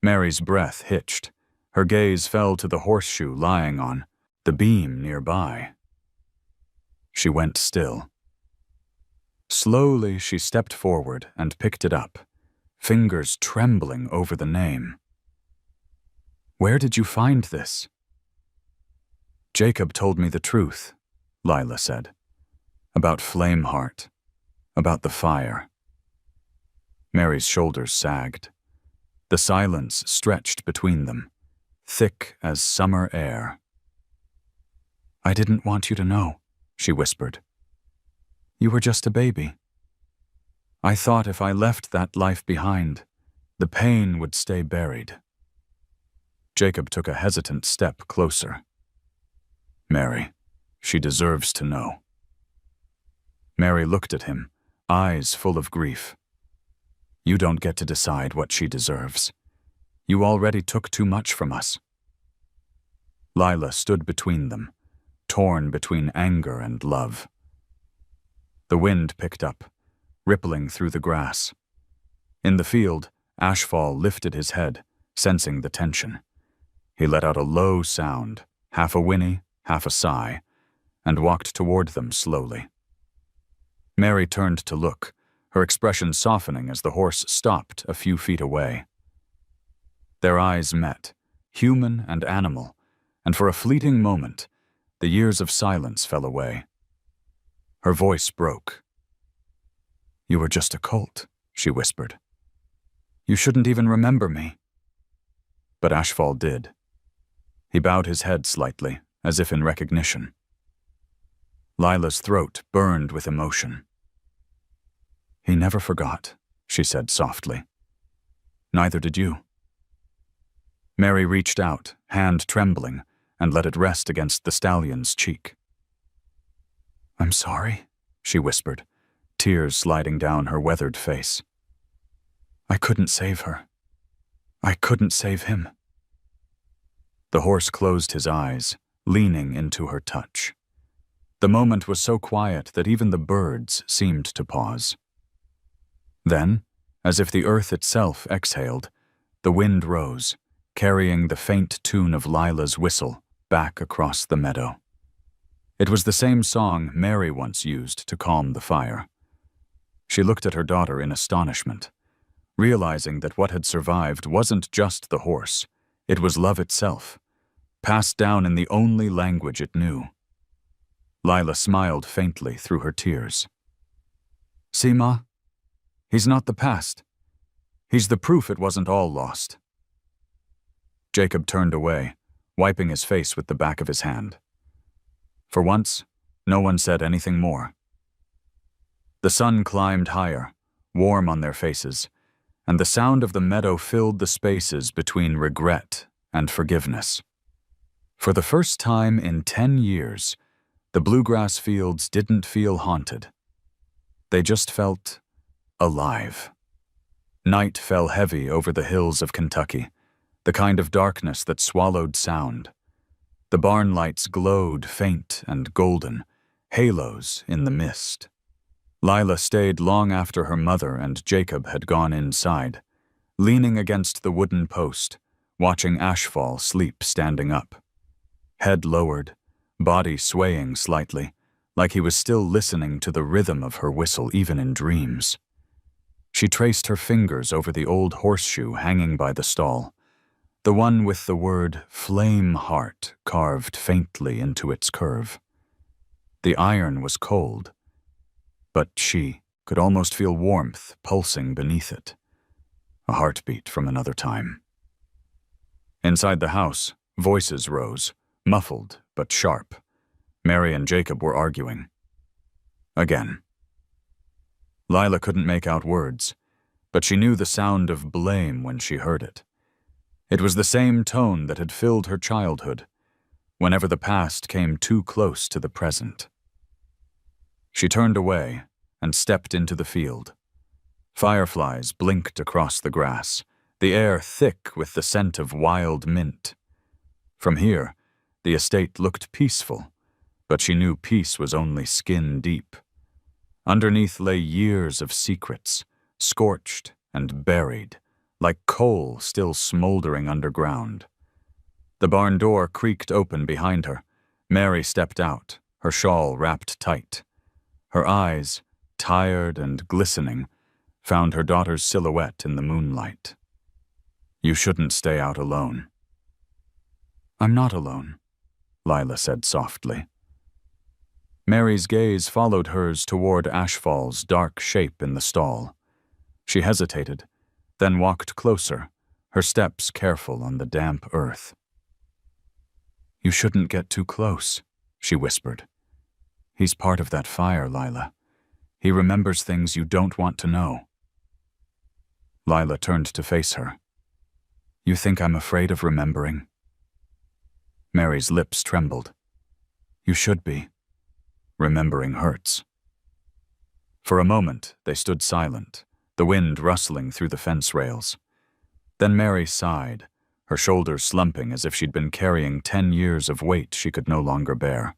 Mary's breath hitched. Her gaze fell to the horseshoe lying on the beam nearby. She went still. Slowly, she stepped forward and picked it up, fingers trembling over the name. "Where did you find this?" "Jacob told me the truth," Lila said. "About Flameheart, about the fire." Mary's shoulders sagged. The silence stretched between them, thick as summer air. "I didn't want you to know," she whispered. "You were just a baby. I thought if I left that life behind, the pain would stay buried." Jacob took a hesitant step closer. "Mary, she deserves to know." Mary looked at him, eyes full of grief. "You don't get to decide what she deserves. You already took too much from us." Lila stood between them, torn between anger and love. The wind picked up, rippling through the grass. In the field, Ashfall lifted his head, sensing the tension. He let out a low sound, half a whinny, half a sigh, and walked toward them slowly. Mary turned to look, her expression softening as the horse stopped a few feet away. Their eyes met, human and animal, and for a fleeting moment, the years of silence fell away. Her voice broke. "You were just a colt," she whispered. "You shouldn't even remember me." But Ashfall did. He bowed his head slightly, as if in recognition. Lila's throat burned with emotion. "He never forgot," she said softly. "Neither did you." Mary reached out, hand trembling, and let it rest against the stallion's cheek. "I'm sorry," she whispered, tears sliding down her weathered face. "I couldn't save her. I couldn't save him." The horse closed his eyes, leaning into her touch. The moment was so quiet that even the birds seemed to pause. Then, as if the earth itself exhaled, the wind rose, carrying the faint tune of Lila's whistle back across the meadow. It was the same song Mary once used to calm the fire. She looked at her daughter in astonishment, realizing that what had survived wasn't just the horse, it was love itself, passed down in the only language it knew. Lila smiled faintly through her tears. "See, Ma? He's not the past. He's the proof it wasn't all lost." Jacob turned away, wiping his face with the back of his hand. For once, no one said anything more. The sun climbed higher, warm on their faces, and the sound of the meadow filled the spaces between regret and forgiveness. For the first time in 10 years, the bluegrass fields didn't feel haunted. They just felt alive. Night fell heavy over the hills of Kentucky, the kind of darkness that swallowed sound. The barn lights glowed faint and golden, halos in the mist. Lila stayed long after her mother and Jacob had gone inside, leaning against the wooden post, watching Ashfall sleep standing up. Head lowered, body swaying slightly, like he was still listening to the rhythm of her whistle even in dreams. She traced her fingers over the old horseshoe hanging by the stall, the one with the word "Flame Heart" carved faintly into its curve. The iron was cold, but she could almost feel warmth pulsing beneath it, a heartbeat from another time. Inside the house, voices rose, muffled but sharp. Mary and Jacob were arguing. Again. Lila couldn't make out words, but she knew the sound of blame when she heard it. It was the same tone that had filled her childhood, whenever the past came too close to the present. She turned away and stepped into the field. Fireflies blinked across the grass, the air thick with the scent of wild mint. From here, the estate looked peaceful, but she knew peace was only skin deep. Underneath lay years of secrets, scorched and buried, like coal still smoldering underground. The barn door creaked open behind her. Mary stepped out, her shawl wrapped tight. Her eyes, tired and glistening, found her daughter's silhouette in the moonlight. "You shouldn't stay out alone." "I'm not alone," Lila said softly. Mary's gaze followed hers toward Ashfall's dark shape in the stall. She hesitated, then walked closer, her steps careful on the damp earth. "You shouldn't get too close," she whispered. "He's part of that fire, Lila. He remembers things you don't want to know." Lila turned to face her. "You think I'm afraid of remembering?" Mary's lips trembled. "You should be. Remembering hurts." For a moment, they stood silent, the wind rustling through the fence rails. Then Mary sighed, her shoulders slumping as if she'd been carrying 10 years of weight she could no longer bear.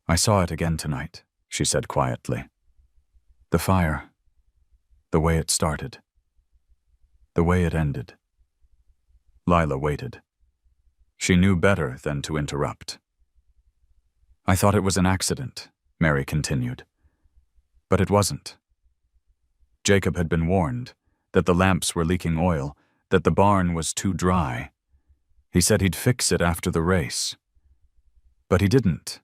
"I saw it again tonight," she said quietly. "The fire. The way it started. The way it ended." Lila waited. She knew better than to interrupt. "I thought it was an accident," Mary continued. "But it wasn't. Jacob had been warned that the lamps were leaking oil, that the barn was too dry. He said he'd fix it after the race. But he didn't.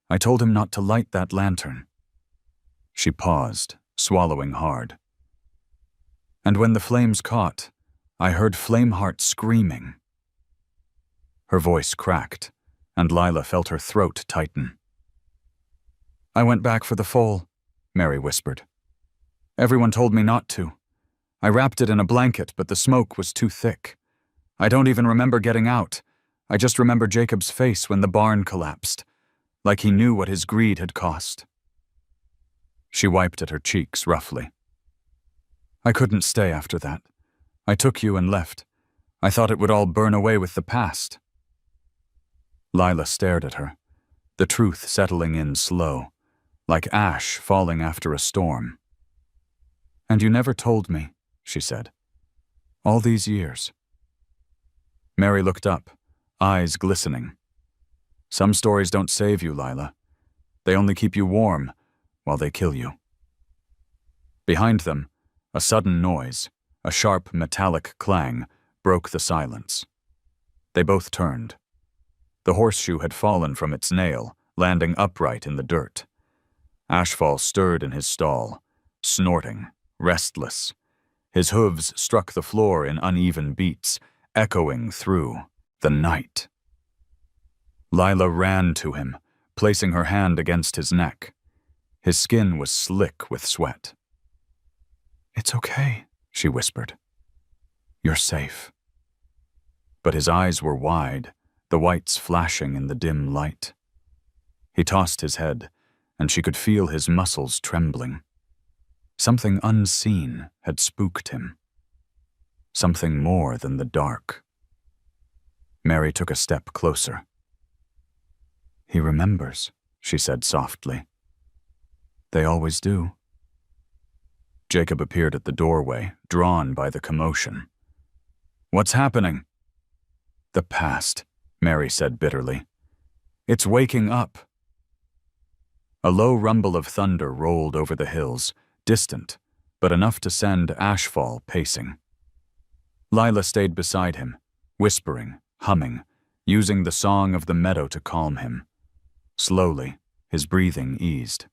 I told him not to light that lantern." She paused, swallowing hard. "And when the flames caught, I heard Flameheart screaming." Her voice cracked, and Lila felt her throat tighten. "I went back for the foal," Mary whispered. "Everyone told me not to. I wrapped it in a blanket, but the smoke was too thick. I don't even remember getting out. I just remember Jacob's face when the barn collapsed, like he knew what his greed had cost." She wiped at her cheeks roughly. "I couldn't stay after that. I took you and left. I thought it would all burn away with the past." Lila stared at her, the truth settling in slow, like ash falling after a storm. "And you never told me," she said. "All these years." Mary looked up, eyes glistening. "Some stories don't save you, Lila. They only keep you warm while they kill you." Behind them, a sudden noise, a sharp metallic clang, broke the silence. They both turned. The horseshoe had fallen from its nail, landing upright in the dirt. Ashfall stirred in his stall, snorting, restless. His hooves struck the floor in uneven beats, echoing through, The night. Lila ran to him, placing her hand against his neck. His skin was slick with sweat. "It's okay," she whispered. "You're safe." But his eyes were wide, the whites flashing in the dim light. He tossed his head, and she could feel his muscles trembling. Something unseen had spooked him. Something more than the dark. Mary took a step closer. "He remembers," she said softly. "They always do." Jacob appeared at the doorway, drawn by the commotion. "What's happening?" "The past," Mary said bitterly. "It's waking up." A low rumble of thunder rolled over the hills, distant, but enough to send Ashfall pacing. Lila stayed beside him, whispering, humming, using the song of the meadow to calm him. Slowly, his breathing eased.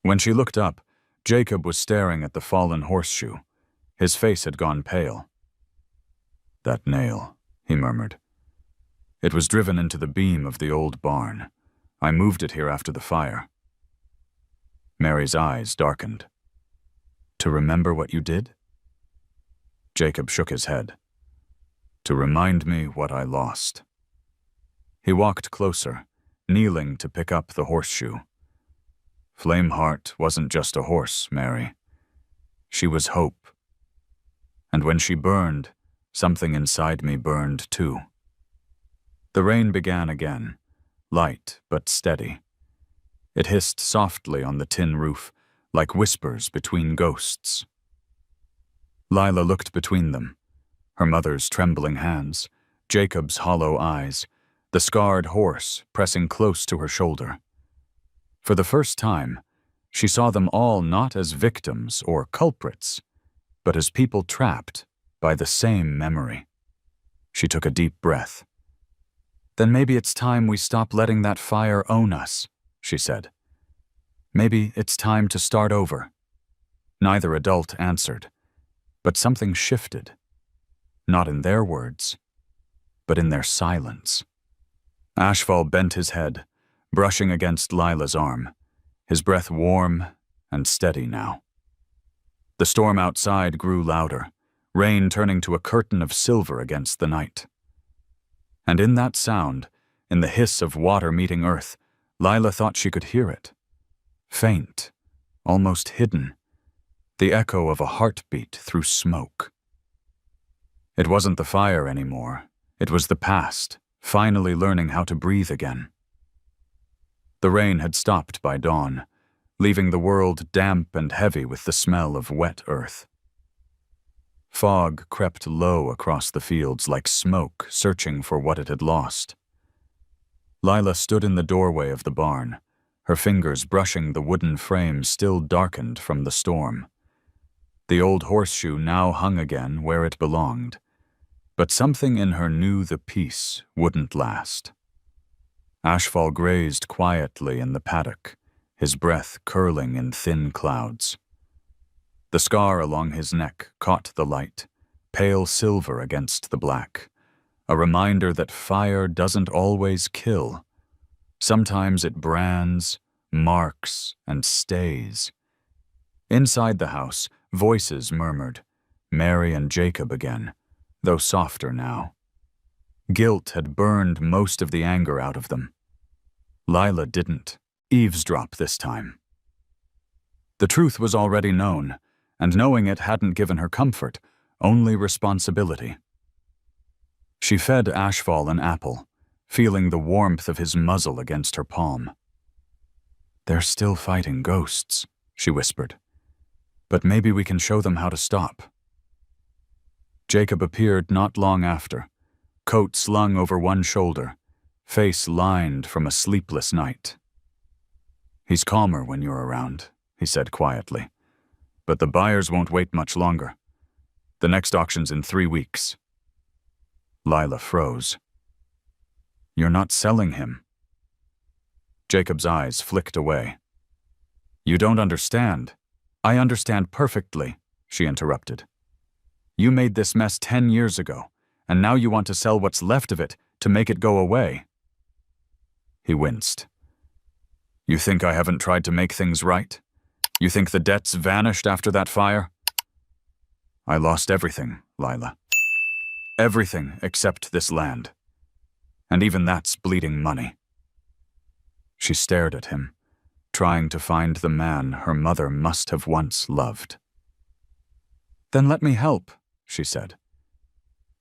When she looked up, Jacob was staring at the fallen horseshoe. His face had gone pale. "That nail," he murmured. "It was driven into the beam of the old barn. I moved it here after the fire." Mary's eyes darkened. "To remember what you did?" Jacob shook his head. "To remind me what I lost." He walked closer, kneeling to pick up the horseshoe. "Flameheart wasn't just a horse, Mary. She was hope. And when she burned, something inside me burned too." The rain began again, light but steady. It hissed softly on the tin roof, like whispers between ghosts. Lila looked between them, her mother's trembling hands, Jacob's hollow eyes, the scarred horse pressing close to her shoulder. For the first time, she saw them all not as victims or culprits, but as people trapped by the same memory. She took a deep breath. "Then maybe it's time we stop letting that fire own us," she said. "Maybe it's time to start over." Neither adult answered, but something shifted, not in their words, but in their silence. Ashfall bent his head, brushing against Lila's arm, his breath warm and steady now. The storm outside grew louder, rain turning to a curtain of silver against the night. And in that sound, in the hiss of water meeting earth, Lila thought she could hear it. Faint, almost hidden, the echo of a heartbeat through smoke. It wasn't the fire anymore, it was the past, finally learning how to breathe again. The rain had stopped by dawn, leaving the world damp and heavy with the smell of wet earth. Fog crept low across the fields like smoke searching for what it had lost. Lila stood in the doorway of the barn, her fingers brushing the wooden frame still darkened from the storm. The old horseshoe now hung again where it belonged, but something in her knew the peace wouldn't last. Ashfall grazed quietly in the paddock, his breath curling in thin clouds. The scar along his neck caught the light, pale silver against the black, a reminder that fire doesn't always kill. Sometimes it brands, marks, and stays. Inside the house, voices murmured, Mary and Jacob again, though softer now. Guilt had burned most of the anger out of them. Lila didn't eavesdrop this time. The truth was already known, and knowing it hadn't given her comfort, only responsibility. She fed Ashfall an apple, feeling the warmth of his muzzle against her palm. "They're still fighting ghosts," she whispered. "But maybe we can show them how to stop." Jacob appeared not long after, coat slung over one shoulder, face lined from a sleepless night. "He's calmer when you're around," he said quietly. "But the buyers won't wait much longer. The next auction's in 3 weeks." Lila froze. "You're not selling him." Jacob's eyes flicked away. "You don't understand." "I understand perfectly," she interrupted. "You made this mess 10 years ago, and now you want to sell what's left of it to make it go away." He winced. "You think I haven't tried to make things right? You think the debts vanished after that fire?" "I lost everything, Lila. Everything except this land. And even that's bleeding money." She stared at him, trying to find the man her mother must have once loved. "Then let me help," she said.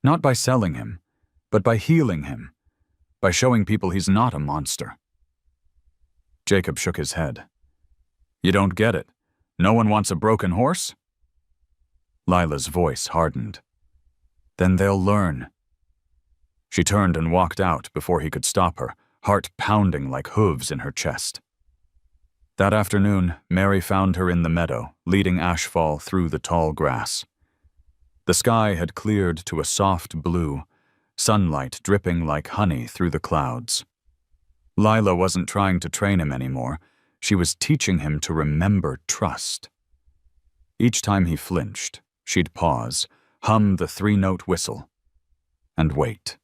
"Not by selling him, but by healing him, by showing people he's not a monster." Jacob shook his head. "You don't get it. No one wants a broken horse?" Lila's voice hardened. "Then they'll learn." She turned and walked out before he could stop her, heart pounding like hooves in her chest. That afternoon, Mary found her in the meadow, leading Ashfall through the tall grass. The sky had cleared to a soft blue, sunlight dripping like honey through the clouds. Lila wasn't trying to train him anymore. She was teaching him to remember trust. Each time he flinched, she'd pause, hum the 3-note whistle, and wait.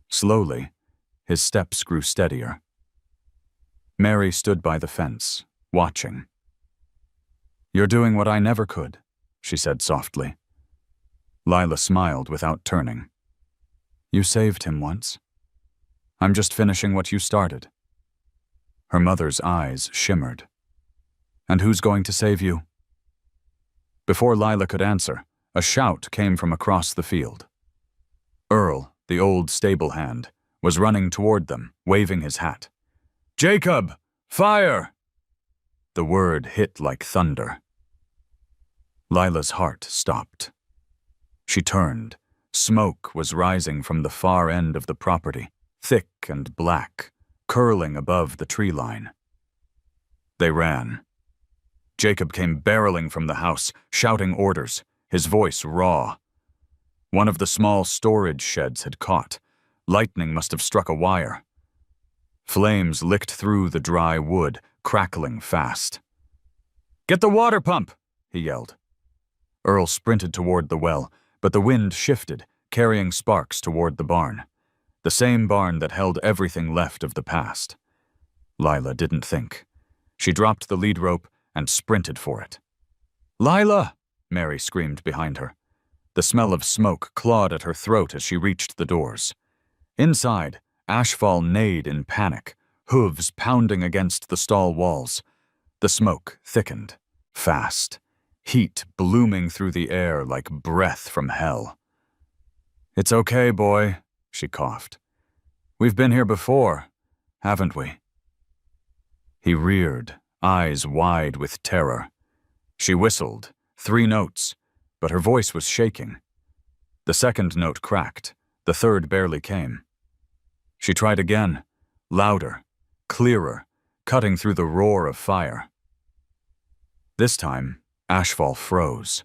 Slowly, his steps grew steadier. Mary stood by the fence, watching. "You're doing what I never could," she said softly. Lila smiled without turning. "You saved him once. I'm just finishing what you started." Her mother's eyes shimmered. "And who's going to save you?" Before Lila could answer, a shout came from across the field. Earl, the old stable hand, was running toward them, waving his hat. "Jacob! Fire!" The word hit like thunder. Lila's heart stopped. She turned. Smoke was rising from the far end of the property, thick and black, curling above the tree line. They ran. Jacob came barreling from the house, shouting orders, his voice raw. One of the small storage sheds had caught. Lightning must have struck a wire. Flames licked through the dry wood, crackling fast. "Get the water pump!" he yelled. Earl sprinted toward the well, but the wind shifted, carrying sparks toward the barn. The same barn that held everything left of the past. Lila didn't think. She dropped the lead rope and sprinted for it. "Lila!" Mary screamed behind her. The smell of smoke clawed at her throat as she reached the doors. Inside, Ashfall neighed in panic, hooves pounding against the stall walls. The smoke thickened, fast, heat blooming through the air like breath from hell. "It's okay, boy," she coughed. "We've been here before, haven't we?" He reared, eyes wide with terror. She whistled, 3 notes, but her voice was shaking. The second note cracked, the third barely came. She tried again, louder, clearer, cutting through the roar of fire. This time, Ashfall froze.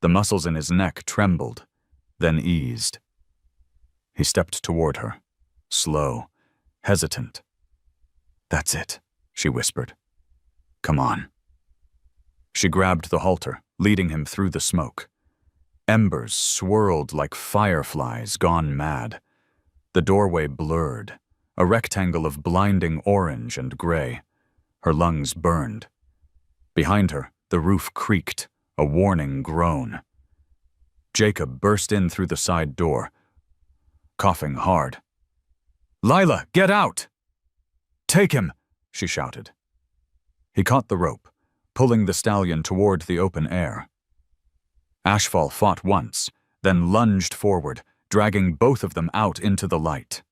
The muscles in his neck trembled, then eased. He stepped toward her, slow, hesitant. "That's it," she whispered. "Come on." She grabbed the halter, leading him through the smoke. Embers swirled like fireflies gone mad. The doorway blurred, a rectangle of blinding orange and gray. Her lungs burned. Behind her, the roof creaked, a warning groan. Jacob burst in through the side door, coughing hard. "Lila, get out!" "Take him!" she shouted. He caught the rope, pulling the stallion toward the open air. Ashfall fought once, then lunged forward, dragging both of them out into the light.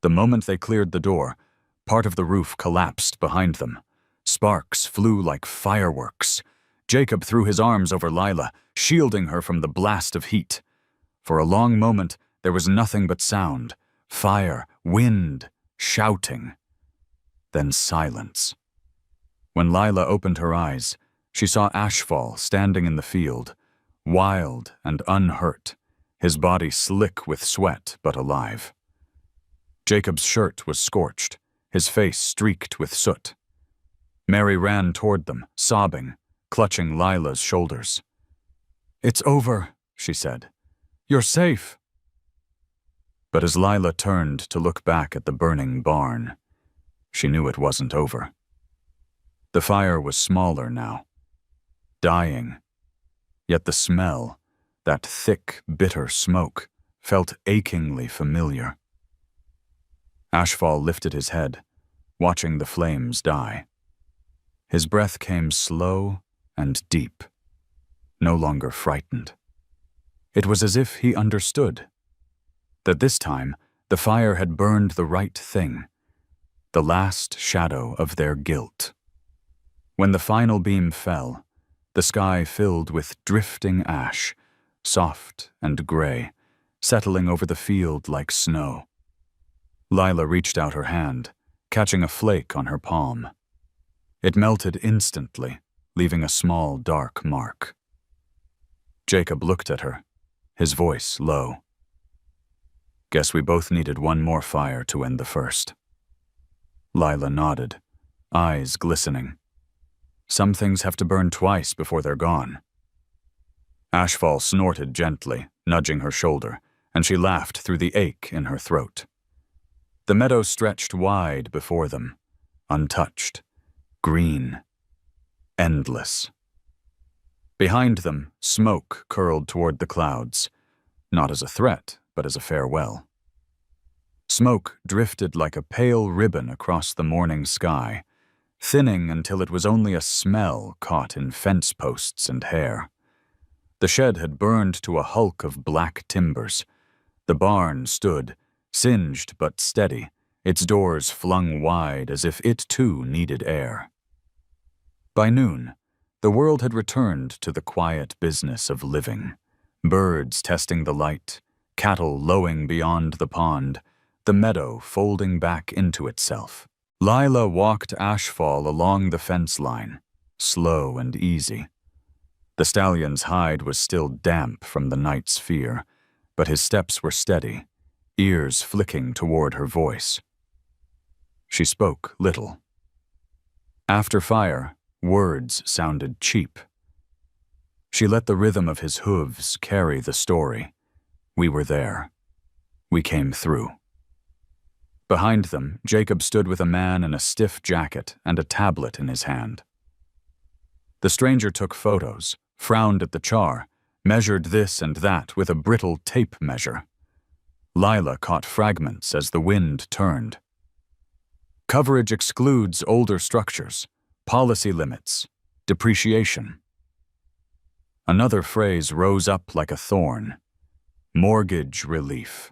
The moment they cleared the door, part of the roof collapsed behind them. Sparks flew like fireworks. Jacob threw his arms over Lila, shielding her from the blast of heat. For a long moment, there was nothing but sound, fire, wind, shouting. Then silence. When Lila opened her eyes, she saw Ashfall standing in the field, wild and unhurt, his body slick with sweat but alive. Jacob's shirt was scorched, his face streaked with soot. Mary ran toward them, sobbing, clutching Lila's shoulders. "It's over," she said. You're safe." But as Lila turned to look back at the burning barn, she knew it wasn't over. The fire was smaller now, dying, yet the smell, that thick, bitter smoke, felt achingly familiar. Ashfall lifted his head, watching the flames die. His breath came slow and deep, no longer frightened. It was as if he understood that this time the fire had burned the right thing, the last shadow of their guilt. When the final beam fell, the sky filled with drifting ash, soft and gray, settling over the field like snow. Lila reached out her hand, catching a flake on her palm. It melted instantly, leaving a small, dark mark. Jacob looked at her, his voice low. "Guess we both needed one more fire to end the first." Lila nodded, eyes glistening. Some things have to burn twice before they're gone. Ashfall snorted gently, nudging her shoulder, and she laughed through the ache in her throat. The meadow stretched wide before them, untouched, green, endless. Behind them, smoke curled toward the clouds, not as a threat, but as a farewell. Smoke drifted like a pale ribbon across the morning sky, thinning until it was only a smell caught in fence posts and hair. The shed had burned to a hulk of black timbers. The barn stood, singed but steady, its doors flung wide as if it too needed air. By noon, the world had returned to the quiet business of living. Birds testing the light, cattle lowing beyond the pond, the meadow folding back into itself. Lila walked Ashfall along the fence line, slow and easy. The stallion's hide was still damp from the night's fear, but his steps were steady, ears flicking toward her voice. She spoke little. After fire, words sounded cheap. She let the rhythm of his hooves carry the story. We were there. We came through. Behind them, Jacob stood with a man in a stiff jacket and a tablet in his hand. The stranger took photos, frowned at the char, measured this and that with a brittle tape measure. Lila caught fragments as the wind turned. Coverage excludes older structures, policy limits, depreciation. Another phrase rose up like a thorn: mortgage relief.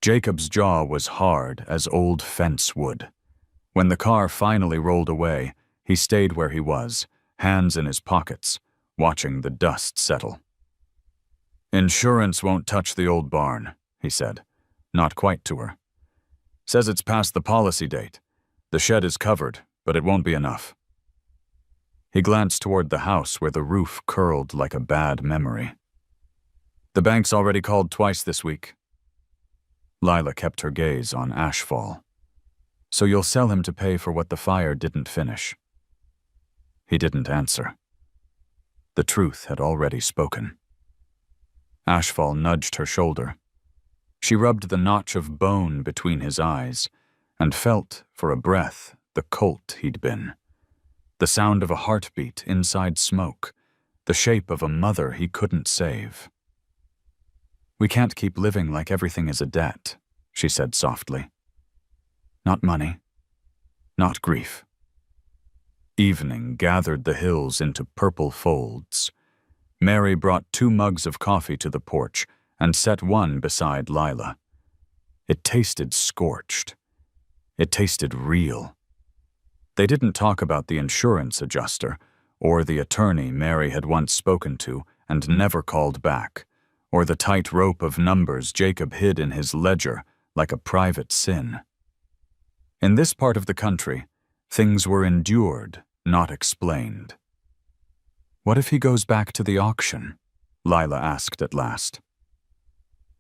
Jacob's jaw was hard as old fence wood. When the car finally rolled away, he stayed where he was, hands in his pockets, watching the dust settle. "Insurance won't touch the old barn," he said, not quite to her. "Says it's past the policy date. The shed is covered, but it won't be enough." He glanced toward the house where the roof curled like a bad memory. "The bank's already called twice this week." Lila kept her gaze on Ashfall. "So you'll sell him to pay for what the fire didn't finish?" He didn't answer. The truth had already spoken. Ashfall nudged her shoulder. She rubbed the notch of bone between his eyes and felt, for a breath, the colt he'd been. The sound of a heartbeat inside smoke, the shape of a mother he couldn't save. "We can't keep living like everything is a debt," she said softly. "Not money, not grief." Evening gathered the hills into purple folds. Mary brought 2 mugs of coffee to the porch and set one beside Lila. It tasted scorched. It tasted real. They didn't talk about the insurance adjuster or the attorney Mary had once spoken to and never called back, or the tight rope of numbers Jacob hid in his ledger like a private sin. In this part of the country, things were endured, not explained. "What if he goes back to the auction?" Lila asked at last.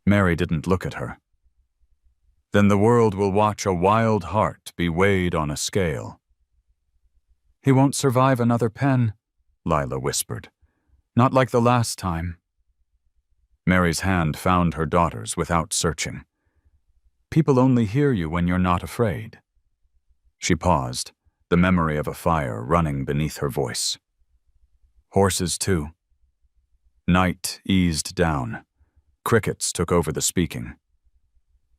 Mary didn't look at her. "Then the world will watch a wild heart be weighed on a scale." "He won't survive another pen," Lila whispered. "Not like the last time." Mary's hand found her daughter's without searching. People only hear you when you're not afraid. She paused, the memory of a fire running beneath her voice. Horses, too. Night eased down. Crickets took over the speaking.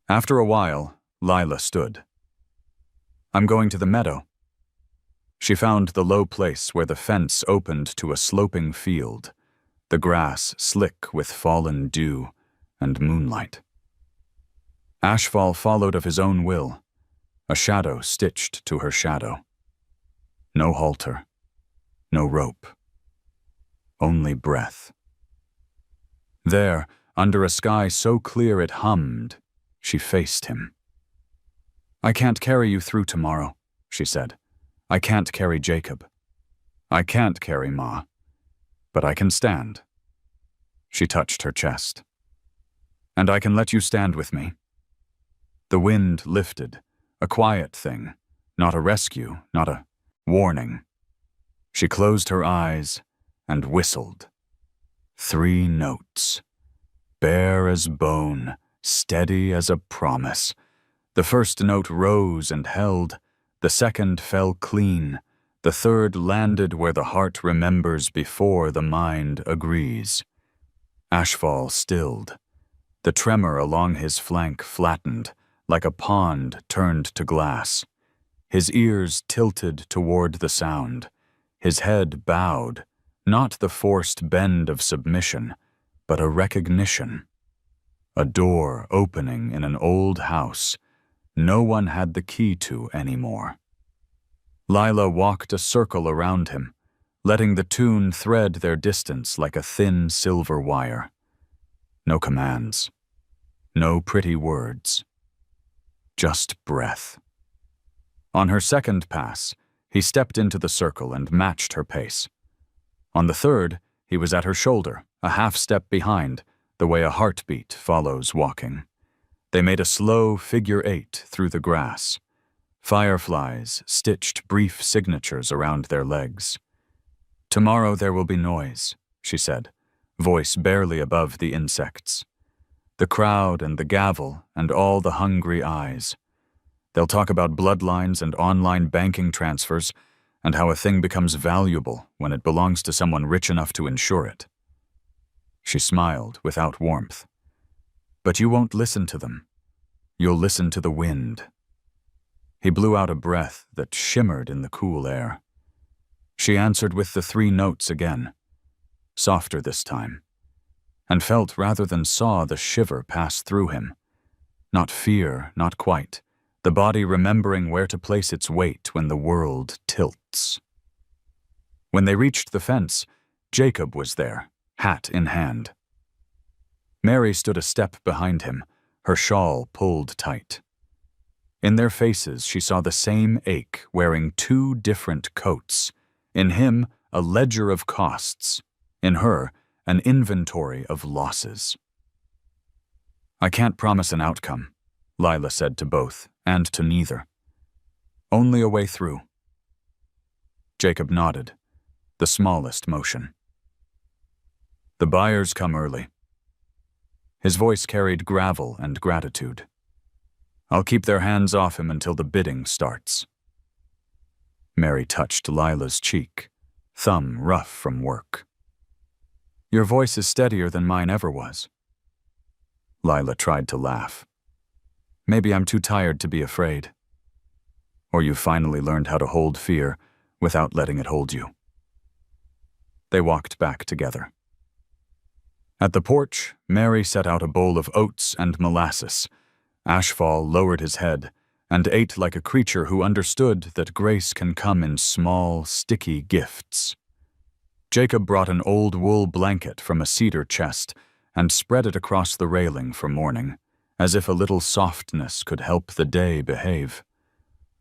After a while, Lila stood. I'm going to the meadow. She found the low place where the fence opened to a sloping field, the grass slick with fallen dew and moonlight. Ashfall followed of his own will, a shadow stitched to her shadow. No halter, no rope, only breath. There, under a sky so clear it hummed, she faced him. I can't carry you through tomorrow, she said. I can't carry Jacob. I can't carry Ma, but I can stand. She touched her chest. And I can let you stand with me. The wind lifted, a quiet thing, not a rescue, not a warning. She closed her eyes and whistled. 3 notes, bare as bone, steady as a promise. The first note rose and held, the second fell clean, the third landed where the heart remembers before the mind agrees. Ashfall stilled. The tremor along his flank flattened, like a pond turned to glass. His ears tilted toward the sound, his head bowed, not the forced bend of submission, but a recognition. A door opening in an old house no one had the key to anymore. Lila walked a circle around him, letting the tune thread their distance like a thin silver wire. No commands, no pretty words, just breath. On her second pass, he stepped into the circle and matched her pace. On the third, he was at her shoulder, a half step behind, the way a heartbeat follows walking. They made a slow figure 8 through the grass. Fireflies stitched brief signatures around their legs. Tomorrow there will be noise, she said, voice barely above the insects. The crowd and the gavel and all the hungry eyes. They'll talk about bloodlines and online banking transfers and how a thing becomes valuable when it belongs to someone rich enough to insure it. She smiled without warmth. But you won't listen to them. You'll listen to the wind. He blew out a breath that shimmered in the cool air. She answered with the 3 notes again, softer this time, and felt rather than saw the shiver pass through him. Not fear, not quite, the body remembering where to place its weight when the world tilts. When they reached the fence, Jacob was there, hat in hand. Mary stood a step behind him, her shawl pulled tight. In their faces she saw the same ache wearing 2 different coats. In him, a ledger of costs. In her, an inventory of losses. I can't promise an outcome, Lila said to both, and to neither. Only a way through. Jacob nodded, the smallest motion. The buyers come early. His voice carried gravel and gratitude. I'll keep their hands off him until the bidding starts. Mary touched Lila's cheek, thumb rough from work. Your voice is steadier than mine ever was. Lila tried to laugh. Maybe I'm too tired to be afraid. Or you finally learned how to hold fear without letting it hold you. They walked back together. At the porch, Mary set out a bowl of oats and molasses. Ashfall lowered his head and ate like a creature who understood that grace can come in small, sticky gifts. Jacob brought an old wool blanket from a cedar chest and spread it across the railing for morning, as if a little softness could help the day behave.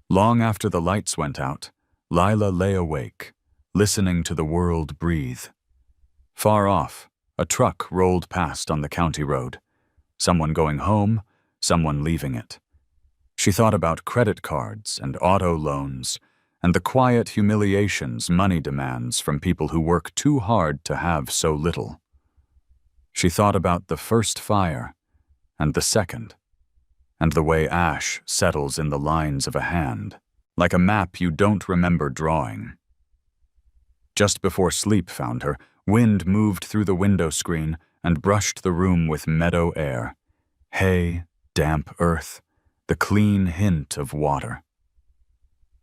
Long after the lights went out, Lila lay awake, listening to the world breathe. Far off, a truck rolled past on the county road. Someone going home, someone leaving it. She thought about credit cards and auto loans and the quiet humiliations money demands from people who work too hard to have so little. She thought about the first fire, and the second, and the way ash settles in the lines of a hand, like a map you don't remember drawing. Just before sleep found her, wind moved through the window screen and brushed the room with meadow air. Hay, damp earth, the clean hint of water.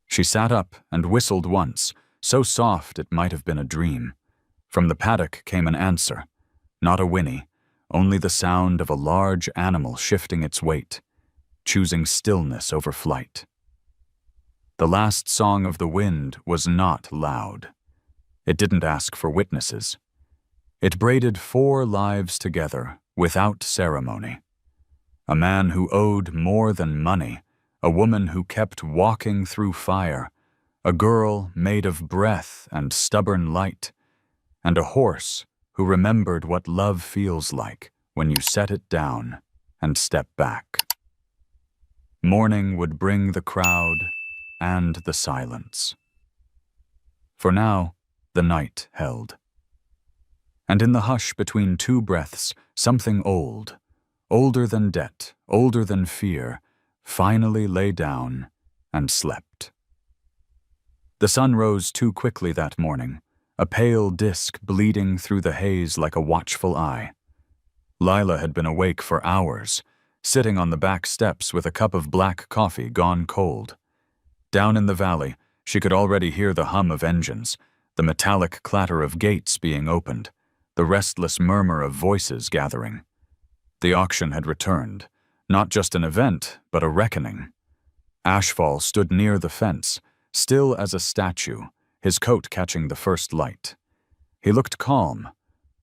She sat up and whistled once, so soft it might have been a dream. From the paddock came an answer, not a whinny, only the sound of a large animal shifting its weight, choosing stillness over flight. The last song of the wind was not loud. It didn't ask for witnesses. It braided 4 lives together without ceremony. A man who owed more than money, a woman who kept walking through fire, a girl made of breath and stubborn light, and a horse who remembered what love feels like when you set it down and step back. Morning would bring the crowd and the silence. For now, the night held. And in the hush between 2 breaths, something old, older than debt, older than fear, finally lay down and slept. The sun rose too quickly that morning, a pale disk bleeding through the haze like a watchful eye. Lila had been awake for hours, sitting on the back steps with a cup of black coffee gone cold. Down in the valley, she could already hear the hum of engines, the metallic clatter of gates being opened, the restless murmur of voices gathering. The auction had returned, not just an event, but a reckoning. Ashfall stood near the fence, still as a statue, his coat catching the first light. He looked calm,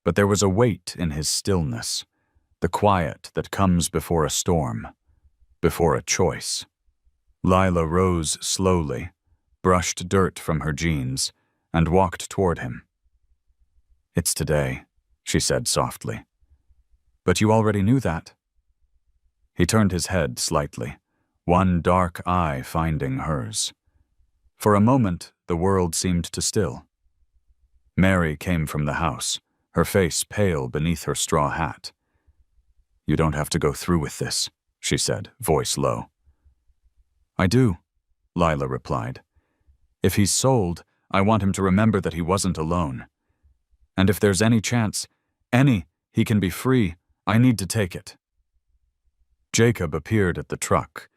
but there was a weight in his stillness, the quiet that comes before a storm, before a choice. Lila rose slowly, brushed dirt from her jeans, and walked toward him. "It's today," she said softly. "But you already knew that." He turned his head slightly, one dark eye finding hers. For a moment, the world seemed to still. Mary came from the house, her face pale beneath her straw hat. "You don't have to go through with this," she said, voice low. "I do," Lila replied. "If he's sold, I want him to remember that he wasn't alone. And if there's any chance, he can be free, I need to take it." Jacob appeared at the truck,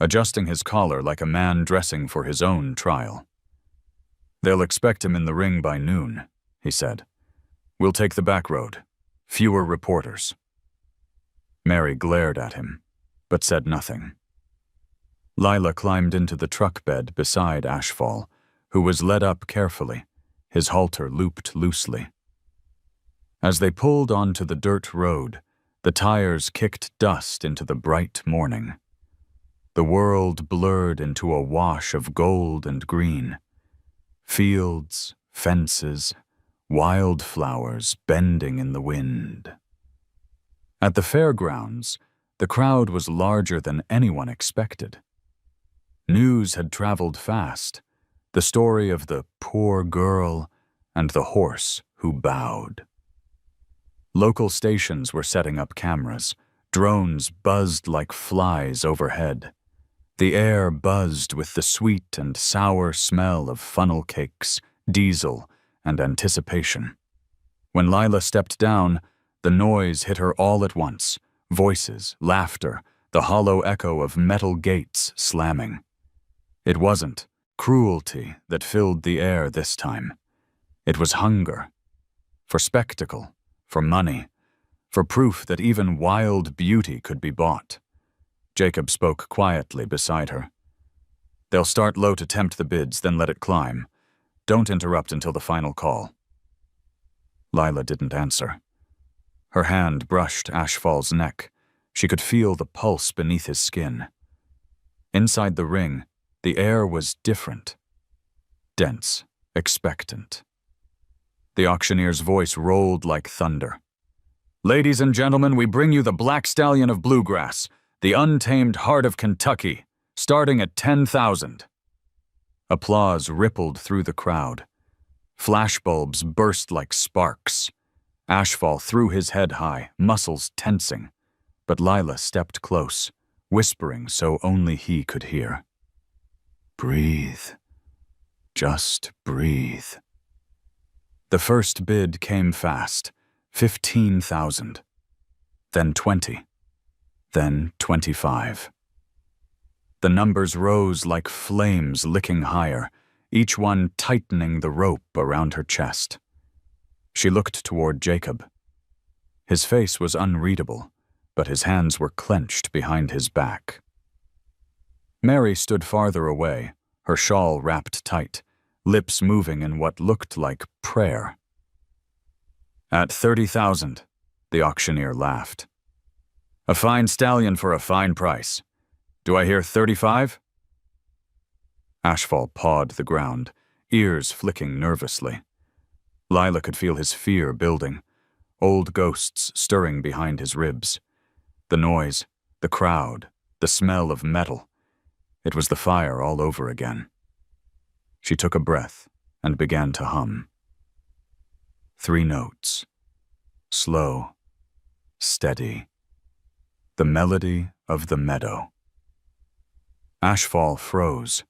adjusting his collar like a man dressing for his own trial. "They'll expect him in the ring by noon," he said. "We'll take the back road. Fewer reporters." Mary glared at him, but said nothing. Lila climbed into the truck bed beside Ashfall, who was led up carefully, his halter looped loosely. As they pulled onto the dirt road, the tires kicked dust into the bright morning. The world blurred into a wash of gold and green. Fields, fences, wildflowers bending in the wind. At the fairgrounds, the crowd was larger than anyone expected. News had traveled fast, the story of the poor girl and the horse who bowed. Local stations were setting up cameras. Drones buzzed like flies overhead. The air buzzed with the sweet and sour smell of funnel cakes, diesel, and anticipation. When Lila stepped down, the noise hit her all at once. Voices, laughter, the hollow echo of metal gates slamming. It wasn't cruelty that filled the air this time. It was hunger. For spectacle, for money, for proof that even wild beauty could be bought. Jacob spoke quietly beside her. "They'll start low to tempt the bids, then let it climb. Don't interrupt until the final call." Lila didn't answer. Her hand brushed Ashfall's neck. She could feel the pulse beneath his skin. Inside the ring, the air was different. Dense, expectant. The auctioneer's voice rolled like thunder. "Ladies and gentlemen, we bring you the Black Stallion of Bluegrass, the untamed heart of Kentucky, starting at 10,000. Applause rippled through the crowd. Flashbulbs burst like sparks. Ashfall threw his head high, muscles tensing, but Lila stepped close, whispering so only he could hear. "Breathe. Just breathe." The first bid came fast, 15,000. Then 20. Then 25. The numbers rose like flames licking higher, each one tightening the rope around her chest. She looked toward Jacob. His face was unreadable, but his hands were clenched behind his back. Mary stood farther away, her shawl wrapped tight, lips moving in what looked like prayer. "At 30,000, the auctioneer laughed. "A fine stallion for a fine price. Do I hear 35? Ashfall pawed the ground, ears flicking nervously. Lila could feel his fear building, old ghosts stirring behind his ribs. The noise, the crowd, the smell of metal. It was the fire all over again. She took a breath and began to hum. 3 notes. Slow, steady. The melody of the meadow. Ashfall froze.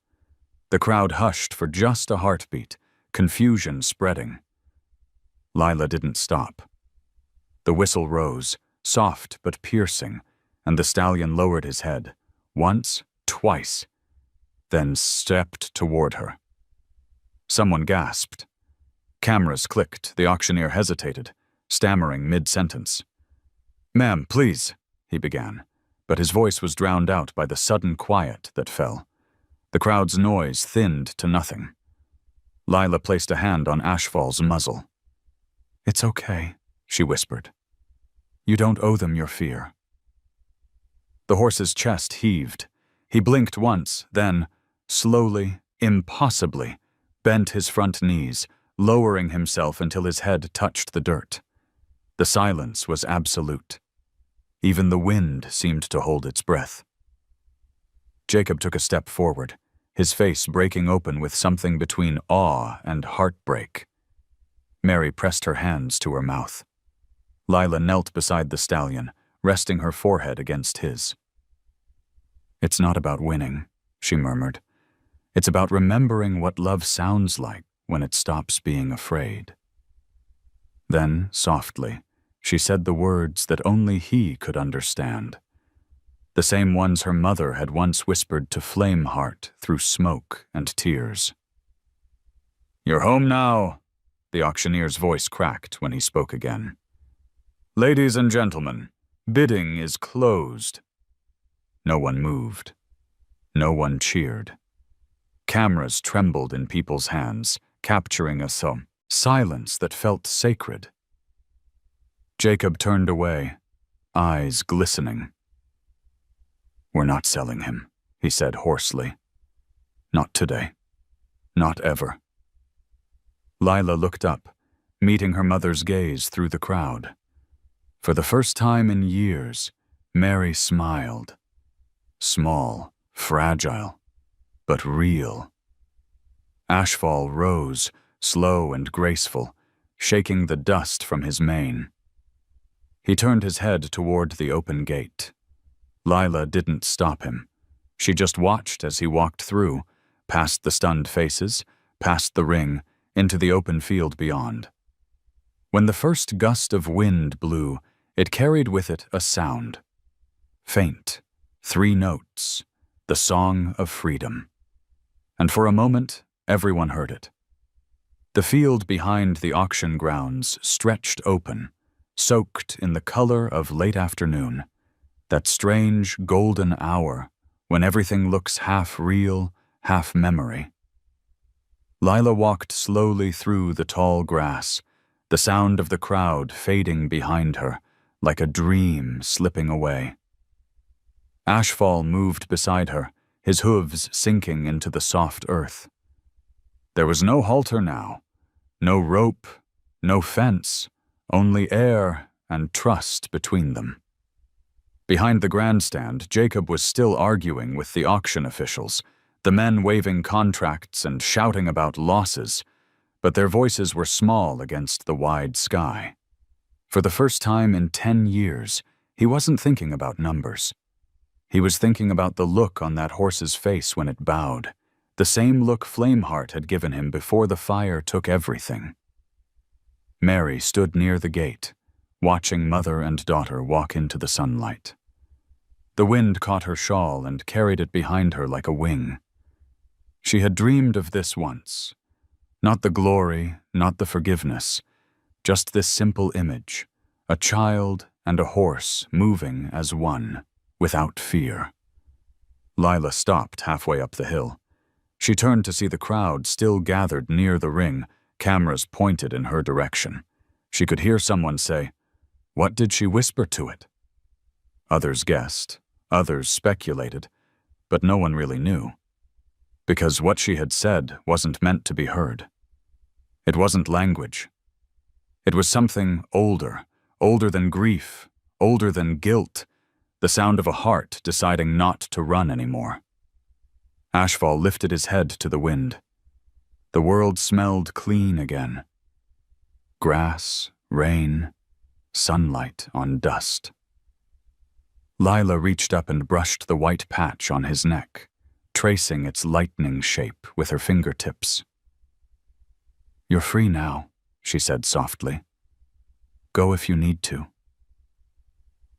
The crowd hushed for just a heartbeat, confusion spreading. Lila didn't stop. The whistle rose, soft but piercing, and the stallion lowered his head, once, twice, then stepped toward her. Someone gasped. Cameras clicked, the auctioneer hesitated, stammering mid-sentence. "Ma'am, please," he began, but his voice was drowned out by the sudden quiet that fell. The crowd's noise thinned to nothing. Lila placed a hand on Ashfall's muzzle. "It's okay," she whispered. "You don't owe them your fear." The horse's chest heaved. He blinked once, then, slowly, impossibly, bent his front knees, lowering himself until his head touched the dirt. The silence was absolute. Even the wind seemed to hold its breath. Jacob took a step forward, his face breaking open with something between awe and heartbreak. Mary pressed her hands to her mouth. Lila knelt beside the stallion, resting her forehead against his. "It's not about winning," she murmured. "It's about remembering what love sounds like when it stops being afraid." Then, softly, she said the words that only he could understand. The same ones her mother had once whispered to Flameheart through smoke and tears. "You're home now," the auctioneer's voice cracked when he spoke again. "Ladies and gentlemen, bidding is closed." No one moved. No one cheered. Cameras trembled in people's hands, capturing a silence that felt sacred. Jacob turned away, eyes glistening. "We're not selling him," he said hoarsely. "Not today. Not ever." Lila looked up, meeting her mother's gaze through the crowd. For the first time in years, Mary smiled. Small, fragile, but real. Ashfall rose, slow and graceful, shaking the dust from his mane. He turned his head toward the open gate. Lila didn't stop him. She just watched as he walked through, past the stunned faces, past the ring, into the open field beyond. When the first gust of wind blew, it carried with it a sound. Faint, 3 notes, the song of freedom. And for a moment, everyone heard it. The field behind the auction grounds stretched open, soaked in the color of late afternoon, that strange golden hour when everything looks half real, half memory. Lila walked slowly through the tall grass, the sound of the crowd fading behind her, like a dream slipping away. Ashfall moved beside her, his hooves sinking into the soft earth. There was no halter now, no rope, no fence, only air and trust between them. Behind the grandstand, Jacob was still arguing with the auction officials, the men waving contracts and shouting about losses, but their voices were small against the wide sky. For the first time in 10 years, he wasn't thinking about numbers. He was thinking about the look on that horse's face when it bowed, the same look Flameheart had given him before the fire took everything. Mary stood near the gate, watching mother and daughter walk into the sunlight. The wind caught her shawl and carried it behind her like a wing. She had dreamed of this once. Not the glory, not the forgiveness, just this simple image, a child and a horse moving as one, without fear. Lila stopped halfway up the hill. She turned to see the crowd still gathered near the ring, cameras pointed in her direction. She could hear someone say, "What did she whisper to it?" Others guessed, others speculated, but no one really knew. Because what she had said wasn't meant to be heard. It wasn't language. It was something older, older than grief, older than guilt, the sound of a heart deciding not to run anymore. Ashfall lifted his head to the wind. The world smelled clean again. Grass, rain, sunlight on dust. Lila reached up and brushed the white patch on his neck, tracing its lightning shape with her fingertips. "You're free now," she said softly. "Go if you need to."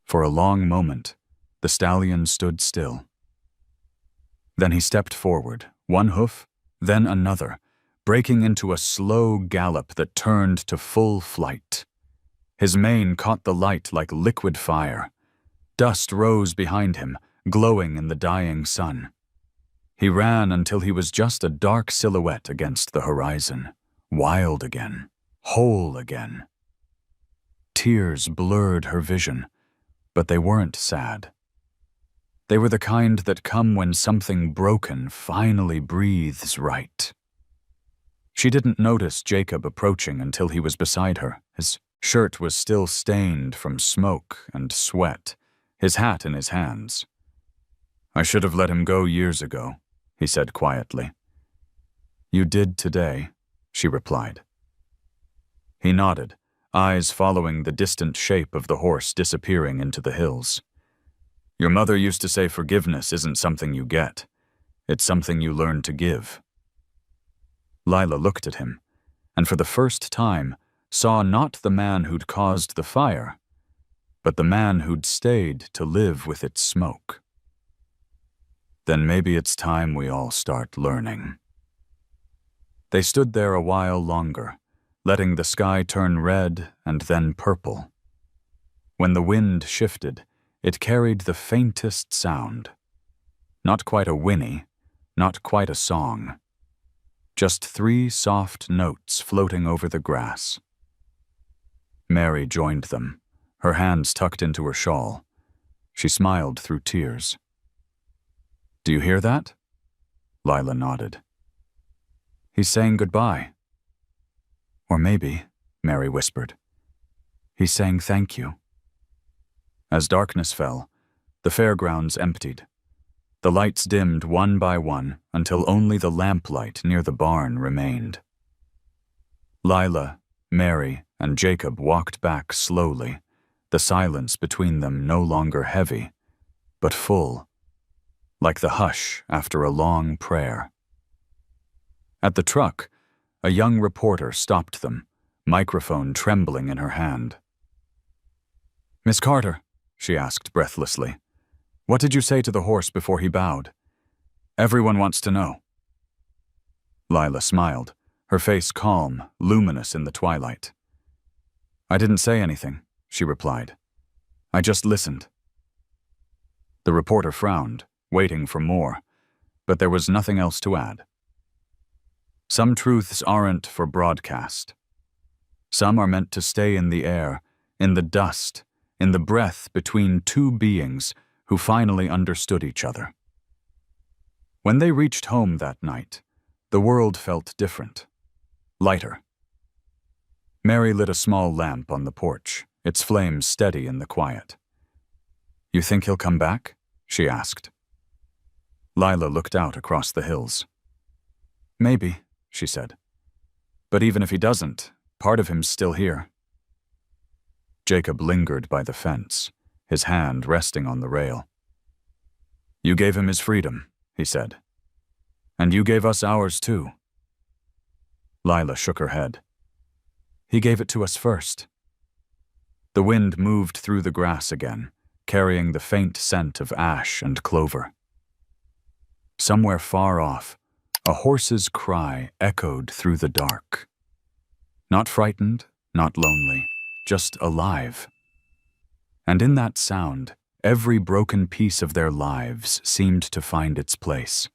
For a long moment, the stallion stood still. Then he stepped forward, one hoof, then another, breaking into a slow gallop that turned to full flight. His mane caught the light like liquid fire. Dust rose behind him, glowing in the dying sun. He ran until he was just a dark silhouette against the horizon, wild again, whole again. Tears blurred her vision, but they weren't sad. They were the kind that come when something broken finally breathes right. She didn't notice Jacob approaching until he was beside her. His shirt was still stained from smoke and sweat, his hat in his hands. "I should have let him go years ago," he said quietly. "You did today," she replied. He nodded, eyes following the distant shape of the horse disappearing into the hills. "Your mother used to say forgiveness isn't something you get. It's something you learn to give." Lila looked at him, and for the first time saw not the man who'd caused the fire, but the man who'd stayed to live with its smoke. "Then maybe it's time we all start learning." They stood there a while longer, letting the sky turn red and then purple. When the wind shifted, it carried the faintest sound. Not quite a whinny, not quite a song. Just 3 soft notes floating over the grass. Mary joined them, her hands tucked into her shawl. She smiled through tears. "Do you hear that?" Lila nodded. "He's saying goodbye." "Or maybe," Mary whispered, "he's saying thank you." As darkness fell, the fairgrounds emptied. The lights dimmed one by one until only the lamplight near the barn remained. Lila, Mary, and Jacob walked back slowly, the silence between them no longer heavy, but full, like the hush after a long prayer. At the truck, a young reporter stopped them, microphone trembling in her hand. "Miss Carter," she asked breathlessly, "what did you say to the horse before he bowed? Everyone wants to know." Lila smiled, her face calm, luminous in the twilight. "I didn't say anything," she replied. "I just listened." The reporter frowned, waiting for more, but there was nothing else to add. Some truths aren't for broadcast. Some are meant to stay in the air, in the dust, in the breath between 2 beings who finally understood each other. When they reached home that night, the world felt different, lighter. Mary lit a small lamp on the porch, its flames steady in the quiet. "You think he'll come back?" she asked. Lila looked out across the hills. "Maybe," she said. "But even if he doesn't, part of him's still here." Jacob lingered by the fence, his hand resting on the rail. "You gave him his freedom," he said. "And you gave us ours too." Lila shook her head. "He gave it to us first." The wind moved through the grass again, carrying the faint scent of ash and clover. Somewhere far off, a horse's cry echoed through the dark. Not frightened, not lonely, just alive. And in that sound, every broken piece of their lives seemed to find its place.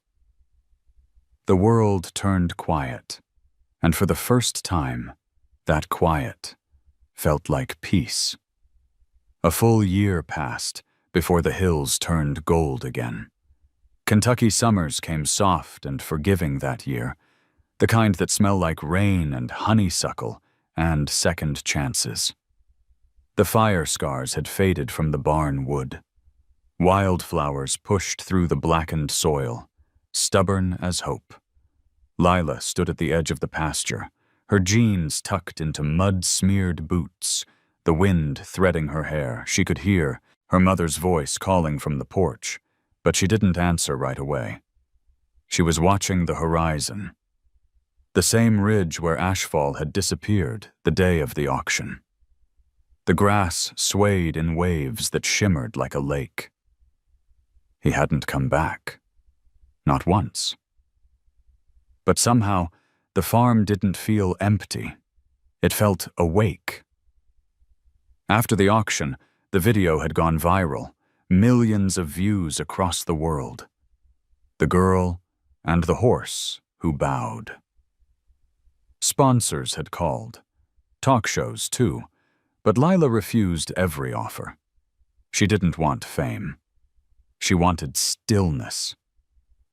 The world turned quiet, and for the first time, that quiet felt like peace. A full year passed before the hills turned gold again. Kentucky summers came soft and forgiving that year, the kind that smell like rain and honeysuckle and second chances. The fire scars had faded from the barn wood. Wildflowers pushed through the blackened soil, stubborn as hope. Lila stood at the edge of the pasture, her jeans tucked into mud-smeared boots, the wind threading her hair. She could hear her mother's voice calling from the porch, but she didn't answer right away. She was watching the horizon, the same ridge where Ashfall had disappeared the day of the auction. The grass swayed in waves that shimmered like a lake. He hadn't come back. Not once. But somehow, the farm didn't feel empty. It felt awake. After the auction, the video had gone viral, millions of views across the world. The girl and the horse who bowed. Sponsors had called. Talk shows, too. But Lila refused every offer. She didn't want fame. She wanted stillness.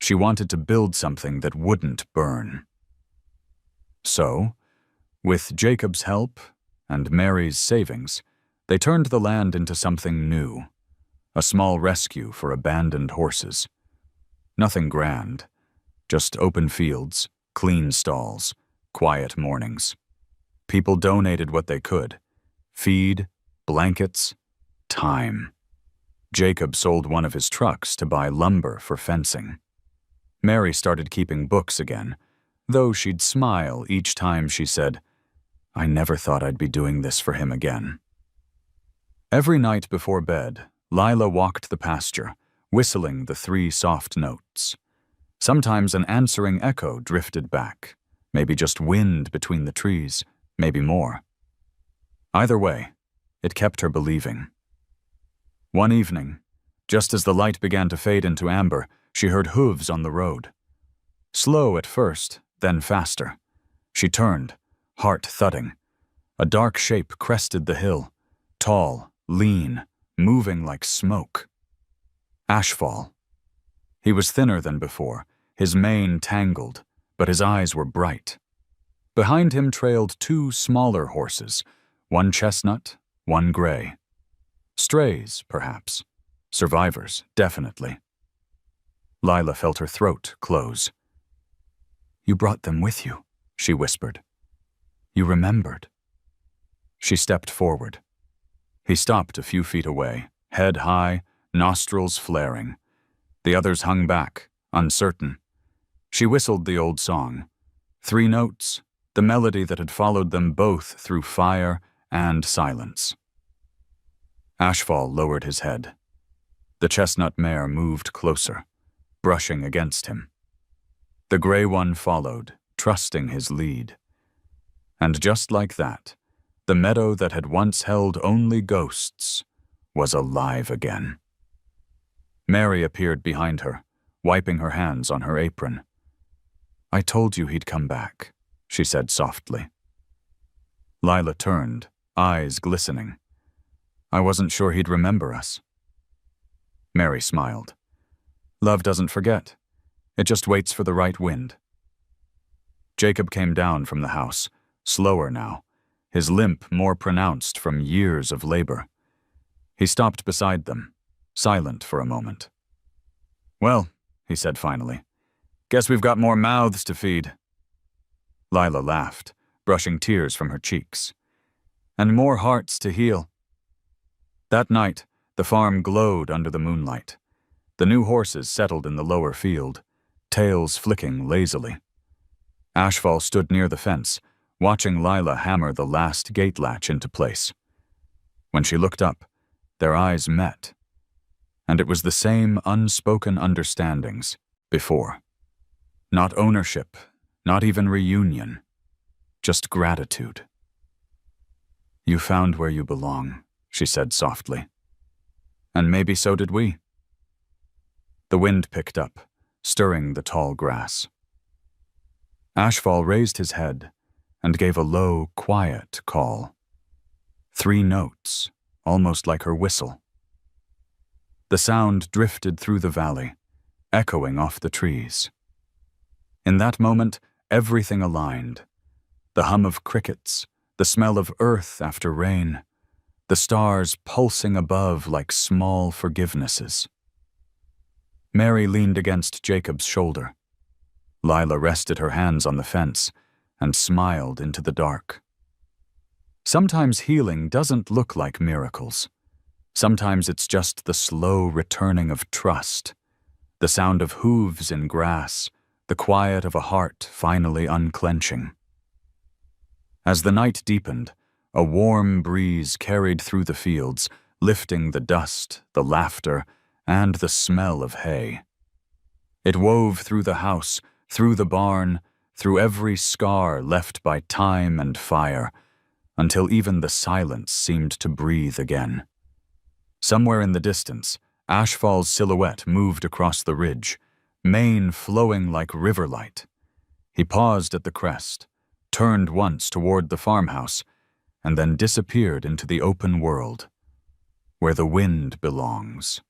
She wanted to build something that wouldn't burn. So, with Jacob's help and Mary's savings, they turned the land into something new, a small rescue for abandoned horses. Nothing grand, just open fields, clean stalls, quiet mornings. People donated what they could. Feed, blankets, time. Jacob sold one of his trucks to buy lumber for fencing. Mary started keeping books again, though she'd smile each time she said, "I never thought I'd be doing this for him again." Every night before bed, Lila walked the pasture, whistling the 3 soft notes. Sometimes an answering echo drifted back, maybe just wind between the trees, maybe more. Either way, it kept her believing. One evening, just as the light began to fade into amber, she heard hooves on the road. Slow at first, then faster. She turned, heart thudding. A dark shape crested the hill, tall, lean, moving like smoke. Ashfall. He was thinner than before, his mane tangled, but his eyes were bright. Behind him trailed 2 smaller horses, one chestnut, one gray. Strays, perhaps. Survivors, definitely. Lila felt her throat close. "You brought them with you," she whispered. "You remembered." She stepped forward. He stopped a few feet away, head high, nostrils flaring. The others hung back, uncertain. She whistled the old song. 3 notes, the melody that had followed them both through fire and silence. Ashfall lowered his head. The chestnut mare moved closer, brushing against him. The gray one followed, trusting his lead. And just like that, the meadow that had once held only ghosts was alive again. Mary appeared behind her, wiping her hands on her apron. "I told you he'd come back," she said softly. Lila turned, eyes glistening. "I wasn't sure he'd remember us." Mary smiled. "Love doesn't forget. It just waits for the right wind." Jacob came down from the house, slower now, his limp more pronounced from years of labor. He stopped beside them, silent for a moment. "Well," he said finally, "guess we've got more mouths to feed." Lila laughed, brushing tears from her cheeks. "And more hearts to heal," That night, the farm glowed under the moonlight. The new horses settled in the lower field, tails flicking lazily. Ashfall stood near the fence, watching Lila hammer the last gate latch into place. When she looked up, their eyes met, and it was the same unspoken understandings before. Not ownership, not even reunion, just gratitude. "You found where you belong," she said softly. "And maybe so did we." The wind picked up, stirring the tall grass. Ashfall raised his head and gave a low, quiet call. 3 notes, almost like her whistle. The sound drifted through the valley, echoing off the trees. In that moment, everything aligned. The hum of crickets, the smell of earth after rain, the stars pulsing above like small forgivenesses. Mary leaned against Jacob's shoulder. Lila rested her hands on the fence and smiled into the dark. Sometimes healing doesn't look like miracles. Sometimes it's just the slow returning of trust, the sound of hooves in grass, the quiet of a heart finally unclenching. As the night deepened, a warm breeze carried through the fields, lifting the dust, the laughter, and the smell of hay. It wove through the house, through the barn, through every scar left by time and fire, until even the silence seemed to breathe again. Somewhere in the distance, Ashfall's silhouette moved across the ridge, mane flowing like river light. He paused at the crest, turned once toward the farmhouse, and then disappeared into the open world, where the wind belongs.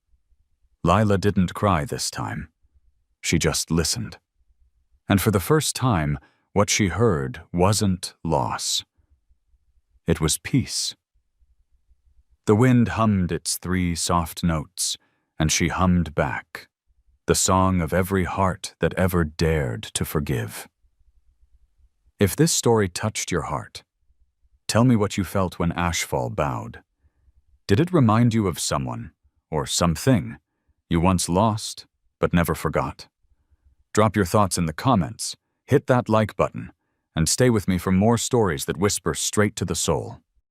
Lila didn't cry this time. She just listened. And for the first time, what she heard wasn't loss. It was peace. The wind hummed its 3 soft notes, and she hummed back, the song of every heart that ever dared to forgive. If this story touched your heart, tell me what you felt when Ashfall bowed. Did it remind you of someone, or something, you once lost but never forgot? Drop your thoughts in the comments, hit that like button, and stay with me for more stories that whisper straight to the soul.